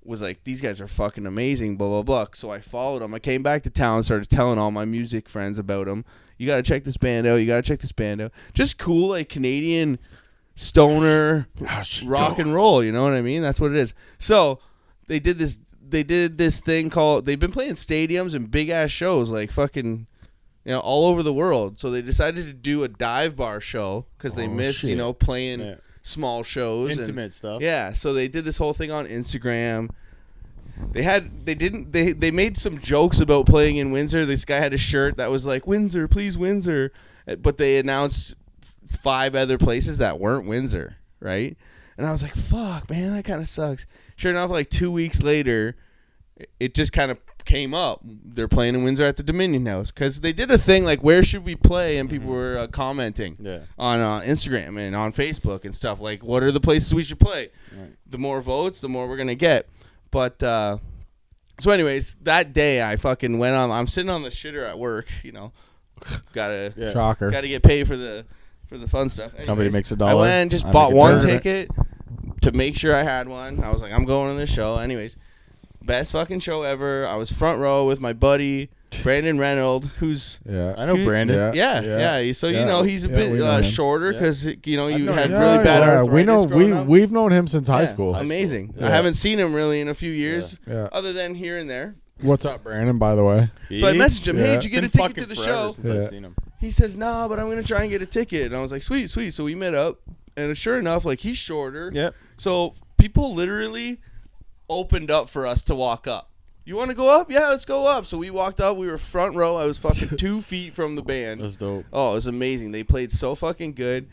Was like, these guys are fucking amazing, blah, blah, blah. So I followed them. I came back to town, started telling all my music friends about them. You got to check this band out. You got to check this band out. Just cool, like, Canadian stoner rock and roll. You know what I mean? That's what it is. So they did this thing called, they've been playing stadiums and big-ass shows, like fucking, you know, all over the world. So they decided to do a dive bar show because they missed, you know, playing Yeah. small shows. Intimate stuff. Yeah, so they did this whole thing on Instagram. They made some jokes about playing in Windsor. This guy had a shirt that was like, Windsor, please Windsor. But they announced 5 other places that weren't Windsor, right? And I was like, fuck, man, that kind of sucks. Sure enough, like 2 weeks later, it just kind of came up. They're playing in Windsor at the Dominion House because they did a thing like, where should we play? And people were commenting on Instagram and on Facebook and stuff like, what are the places we should play? Right. The more votes, the more we're gonna get. But so anyways, that day I fucking went on. I'm sitting on the shitter at work, you know, gotta Shocker. get paid for the fun stuff. Company Anyways, makes $1. I went and just I bought make one $1. ticket to make sure I had one. I was like, I'm going to this show. Anyways, best fucking show ever. I was front row with my buddy Brandon Reynolds, who's Yeah. I know Brandon. yeah. So you know he's a Yeah, we know bit him. shorter because you know you known had him. really bad arthritis We know growing up. we've known him since high Yeah, school. Amazing. Yeah. I haven't seen him really in a few years, Yeah. other than here and there. What's up, Brandon? By the way. So I messaged him, hey, Yeah. did you get a Been ticket to fucking the forever show? since Yeah. I've seen him. He says, nah, but I'm going to try and get a ticket. And I was like, sweet. So we met up, and sure enough, like, he's shorter. Yep. So people literally opened up for us to walk up. You want to go up? Yeah, let's go up. So we walked up. We were front row. I was fucking 2 feet from the band. That's dope. Oh, it was amazing. They played so fucking good.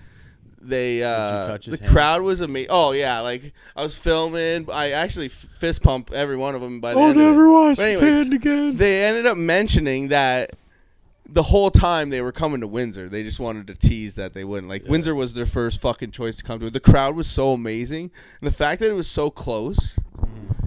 They touch his the hand? crowd was amazing. Oh yeah, like I was filming. I actually fist pumped every one of them by the I'll end of it. never watch But his anyways, hand again. They ended up mentioning that the whole time they were coming to Windsor, they just wanted to tease that they wouldn't. Like, Windsor was their first fucking choice to come to. The crowd was so amazing. And the fact that it was so close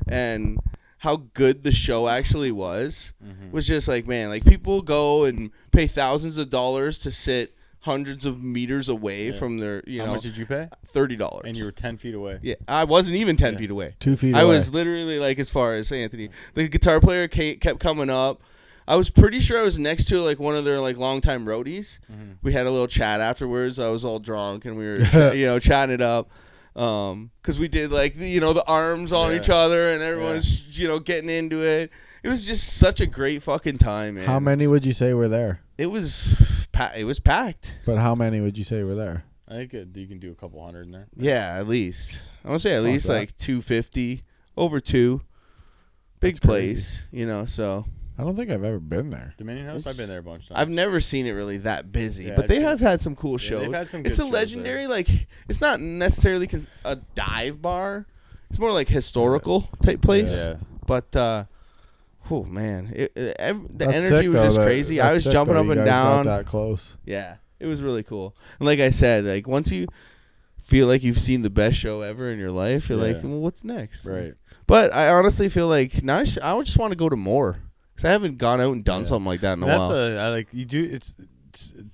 and how good the show actually was just like, man, like, people go and pay thousands of dollars to sit hundreds of meters away from their, How much did you pay? $30. And you were 10 feet away. Yeah, I wasn't even 10 feet away. 2 feet I away. was literally, like, as far as Anthony. The guitar player kept coming up. I was pretty sure I was next to, like, one of their, like, longtime roadies. We had a little chat afterwards. I was all drunk, and we were, chatting it up. Because we did, like, the arms on each other, and everyone's, getting into it. It was just such a great fucking time, man. How many would you say were there? It was packed. But how many would you say were there? I think you can do a couple hundred in there. Yeah, at least. I want to say at least, that. like, 250, over 2. Big That's place, so. I don't think I've ever been there. Dominion House, I've been there a bunch of times. I've never seen it really that busy, Yeah, but they it's- have had some cool shows. they've had some It's good a shows legendary, like, it's not necessarily a dive bar. It's more like historical type place. Yeah. But, oh man, the That's energy sick, was though, just that- crazy. I that's was sick, jumping though, up you and guys got down. that close. Yeah, it was really cool. And like I said, like, once you feel like you've seen the best show ever in your life, you're like, Yeah. well, what's next? Right. But I honestly feel like now I would just want to go to more. Because I haven't gone out and done something like that in a while. I like you do. It's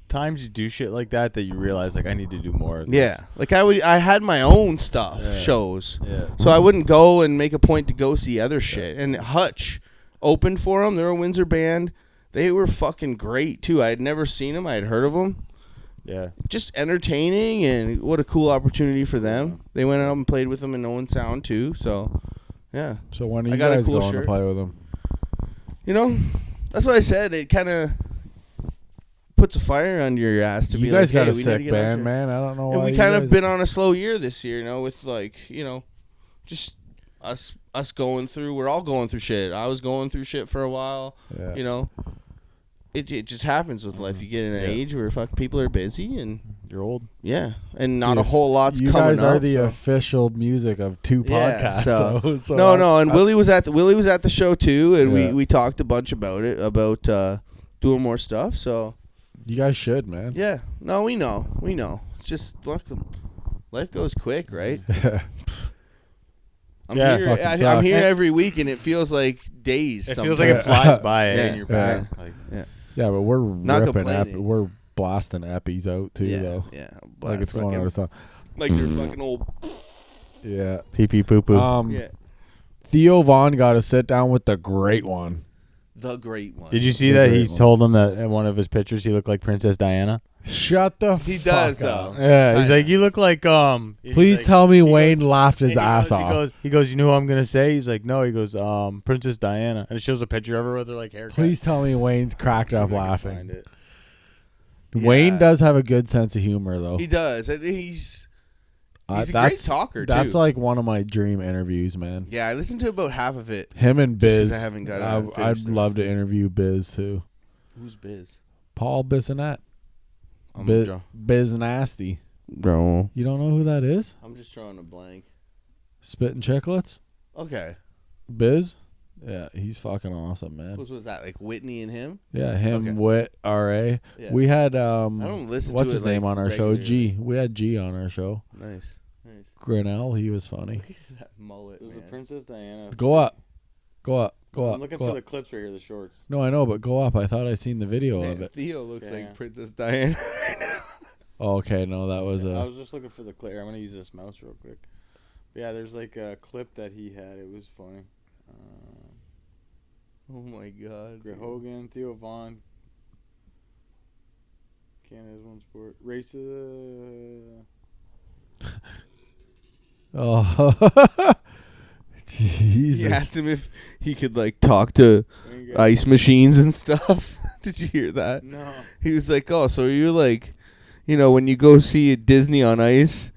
times you do shit like that you realize, like, I need to do more of this. Yeah, like I had my own stuff, Yeah. shows, Yeah. so I wouldn't go and make a point to go see other shit. And Hutch opened for them. They're a Windsor band. They were fucking great too. I had never seen them. I had heard of them. Yeah. Just entertaining, and what a cool opportunity for them. They went out and played with them in Owen Sound too. So, yeah. So when are I you got a guys cool going shirt. to play with them? That's what I said. It kind of puts a fire under your ass to be You guys like, got hey, a we need sick to get out band, here. man. I don't know And why we you kind guys- of been on a slow year this year, with, like, just us going through. We're all going through shit. I was going through shit for a while. Yeah. It just happens with life. You get in an Yeah. age where people are busy, and You're old. and not Dude, a whole lot's you coming guys are up. the so. official music of 2 Yeah, podcasts. so- so No, and that's- Willie was at the show too, and Yeah. we talked a bunch about it, about doing more stuff. So You guys should, man. yeah, no, we know. It's just life goes quick, right? I'm Yeah, here. fucking I'm sucks. here every week, and it feels like days. It sometimes. feels like it flies by Yeah. and you're Yeah. back. Like, Yeah, but we're Not ripping complaining. we're blasting eppies out too, yeah, though. yeah. Like it's going fucking- out of stuff. like they're fucking old. Yeah. pee pee poo poo. Yeah, Theo Vaughn got to sit down with the great one. the great one. Did you see the that great he one. told him that in one of his pictures he looked like Princess Diana? Shut the He fuck does, up. though. Yeah, he's Kinda. like, you look like he's Please like- tell me he Wayne goes- laughed his and he ass goes- off. He goes, you know who I'm gonna say? He's like, no. He goes, Princess Diana, and it shows a picture of her with her like haircut. Please tell me Wayne's cracked See up if I can laughing. find it. Wayne Yeah. does have a good sense of humor, though. He does. And He's a great that's- talker That's too. like one of my dream interviews, man. Yeah, I listened to about half of it. Him and Just 'cause Biz. I haven't got to I'd finish the love rest. to interview Biz too. Who's Biz? Paul Bissonette. I'm Biz Nasty. Bro. You don't know who that is? I'm just drawing a blank. Spittin' Chicklets? Okay. Biz? Yeah, he's fucking awesome, man. What was that? Like Whitney and him? Yeah, him, Okay. Wit, R.A. Yeah. We had I don't listen what's to his it name like on our show? regularly. G. We had G on our show. Nice. Grinnell, he was funny. That mullet, There's a man. Princess Diana. Go up. Go up. Go I'm up. looking go for up. the clips right here, the shorts. No, I know, but go up. I thought I seen the video of Man, it. Theo looks Yeah. like Princess Diana. Oh, okay, no, that was I a. was just looking for the clip. I'm gonna use this mouse real quick. But yeah, there's like a clip that he had. It was funny. Oh my god. Greg Hogan, Theo Vaughn, Canada's one sport. Race to the. Oh, Jesus. He asked him if he could like talk to ice machines and stuff. Did you hear that? No. He was like, "Oh, so you're like, when you go see a Disney on ice,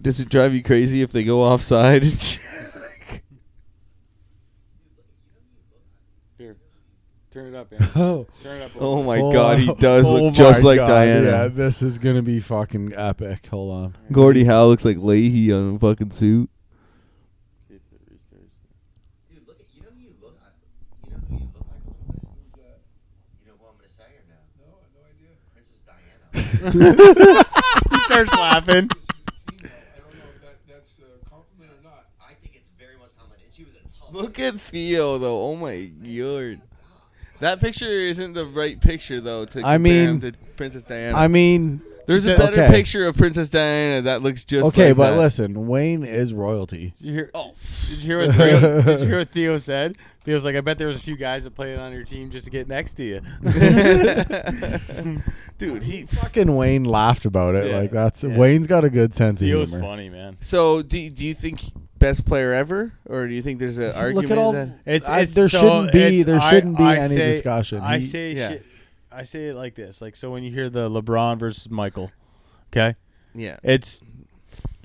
does it drive you crazy if they go offside?" And shit?" Here, turn it up, man. Oh, Turn it up. Oh my hold god, on. he does Oh look just my like God, Diana. Yeah, this is gonna be fucking epic. Hold on. Gordie Howe looks like Leahy on a fucking suit. See if it restarts. Dude, look at you know who you look like a little bit. You know who I'm gonna say or no? He starts laughing. I think it's very much common. And she was a tough. Look at Theo though. Oh my god. That picture isn't the right picture though to compare him to Princess Diana. I mean, there's a better picture of Princess Diana that looks just okay, like but that. Listen, Wayne is royalty. Did you hear? Oh, Did you hear what Theo? Did you hear what Theo said? Theo's like, I bet there was a few guys that played on your team just to get next to you. dude, he Fucking Wayne laughed about it. Yeah. Like Wayne's got a good sense of Theo's humor. funny, man. So do you think best player ever, or do you think there's an argument Look at all. that There shouldn't be. There shouldn't be any say, discussion. I He- say yeah. shit. I say it like this. Like, so when you hear the LeBron versus Michael, okay, yeah. it's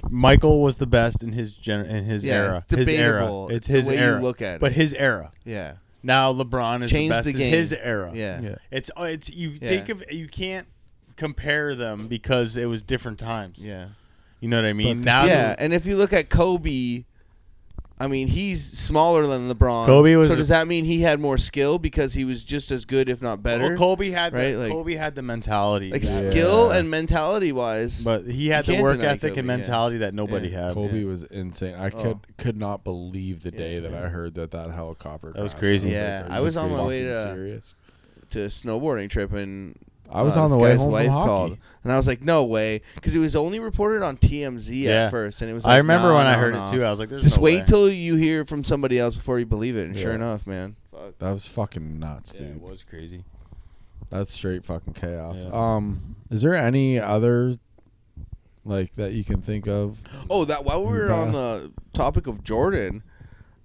Michael was the best in his in his Yeah, era. it's His era. debatable. It's The his way you era. look at it. But his era. Yeah. Now LeBron is Changed the best the in game. his era. Yeah. Yeah. It's you Yeah. think of you can't compare them because it was different times. Yeah. You know what I mean? But Now Yeah, and if you look at Kobe, I mean, he's smaller than LeBron. Kobe was So a- does that mean he had more skill because he was just as good, if not better? well, Kobe had right? the, Like- Kobe had the mentality, like Yeah. skill and mentality wise. but he had You the can't work deny ethic Kobe, and yeah. mentality that nobody Yeah. had. Kobe was insane. I Oh. could not believe the day that I heard that helicopter. That was crashed. crazy. Yeah, are I you was on my fucking way to- serious? To a snowboarding trip, and I was on the this way guy's home wife from hockey. called, and I was like, "No way," because it was only reported on TMZ Yeah. at first, and it was. Like, I remember nah, when I nah, heard nah. it too. I was like, "There's Just no wait way." till you hear from somebody else before you believe it." And sure Yeah. enough, man. Fuck. That was fucking nuts, Yeah, dude. it was crazy. That's straight fucking chaos. Yeah. Is there any other like that you can think of? Oh, that while we were Best. on the topic of Jordan,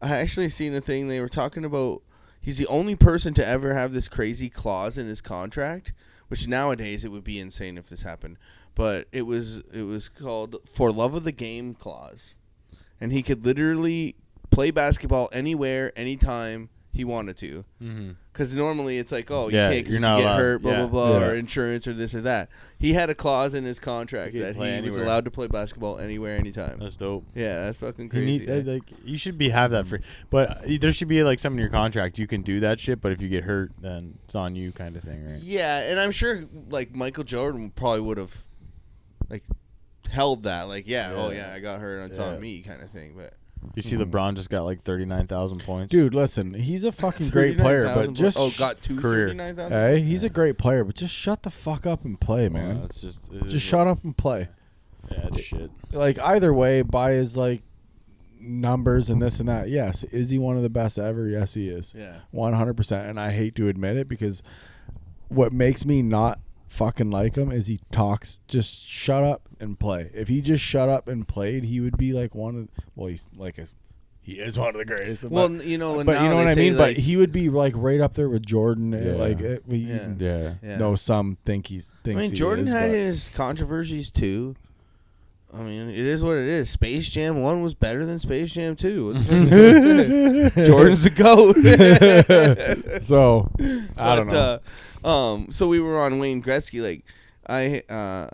I actually seen a thing they were talking about. He's the only person to ever have this crazy clause in his contract, which nowadays it would be insane if this happened. But it was called "For Love of the Game" clause, and he could literally play basketball anywhere, anytime he wanted to. Mm-hmm. Because normally it's like, oh, Yeah, you can't 'cause you're you not get allowed. hurt, blah, Yeah. blah, blah, Yeah. or insurance or this or that. He had a clause in his contract He could that play he was anywhere. allowed to play basketball anywhere, anytime. That's dope. Yeah, that's fucking You crazy. need like you should have that free, but there should be like something in your contract. You can do that shit, but if you get hurt, then it's on you, kind of thing, right? Yeah, and I'm sure like Michael Jordan probably would have like held that, like, oh yeah, I got hurt, it's Yeah. on me, kind of thing. But You see, LeBron just got like 39,000 points. Dude, listen, he's a fucking great player, but 39,000 just got two career. 39,000. hey, he's a great player, but just shut the fuck up and play, man. That's just Just shut up and play. Yeah, it's shit. Like either way, by his like numbers and this and that. Yes, is he one of the best ever? Yes, he is. Yeah. 100%. And I hate to admit it because what makes me not fucking like him is he talks. Just shut up and play. If he just shut up and played, he would be like one of. Well, he's like he is one of the greatest. Well, but, you know, and but now you know they what I say, mean. like, But he would be like right up there with Jordan. Yeah. Like Yeah. Yeah. yeah. no, some think he's. I Thinks mean, he Jordan is, had but- his controversies too. I mean, it is what it is. Space Jam 1 was better than Space Jam 2. Jordan's the GOAT. So I don't know. So we were on Wayne Gretzky. Like, I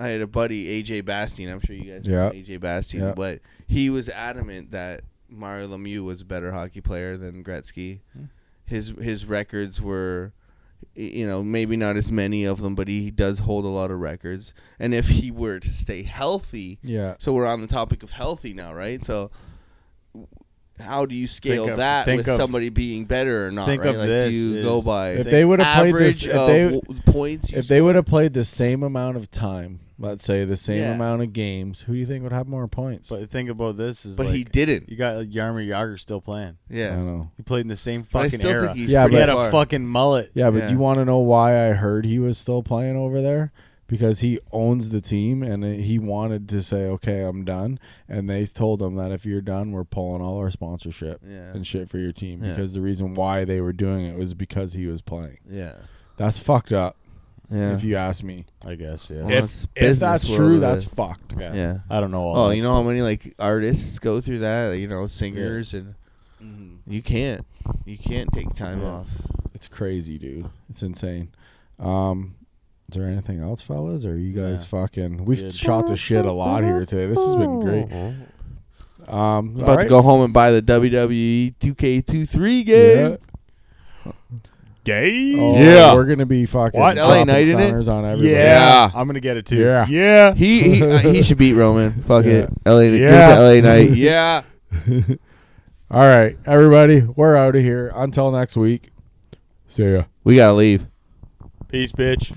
had a buddy, AJ Bastien. I'm sure you guys know AJ Bastien. Yeah. But he was adamant that Mario Lemieux was a better hockey player than Gretzky. His records were, you know, maybe not as many of them, but he does hold a lot of records. And if he were to stay healthy, Yeah. so we're on the topic of healthy now, right? So how do you scale Think of- that think with of- somebody being better or not? think right? of Like, this do you is- go by If they would have played this, average of points? you if they would score? have played the same amount of time, let's say the same Yeah. amount of games, who do you think would have more points? But think about this is but like, he didn't. you got Jaromir Jagr still playing. I Yeah, don't know. He played in the same but I fucking still era. think he's Yeah, pretty He had far. a fucking mullet. Yeah, but Yeah. do you want to know why I heard he was still playing over there? Because he owns the team, and he wanted to say, "Okay, I'm done." And they told him that if you're done, we're pulling all our sponsorship Yeah. and shit for your team. Yeah. Because the reason why they were doing it was because he was playing. Yeah, That's fucked up, yeah. if you ask me. I guess. Yeah. Well, If it's if business that's world true, of that's it. fucked. Yeah. I don't know. All Oh, that you know how stuff. many like artists go through that? You know, singers and you can't take time Yeah. off. It's crazy, dude. It's insane. Is there anything else, fellas? Or are you guys Yeah. fucking? We've Good. shot the shit a lot here today. This has been great. I'm all about right. to go home and buy the WWE 2K23 game. Yeah. Gay? Oh, Yeah. we're gonna be fucking What? LA dropping Knight in it? stunners on everybody. Yeah. I'm gonna get it too. Yeah. Yeah. He should beat Roman. Fuck it. Yeah. LA. Give it Yeah. to LA Knight. Yeah. All right, everybody, we're out of here. Until next week. See ya. We gotta leave. Peace, bitch.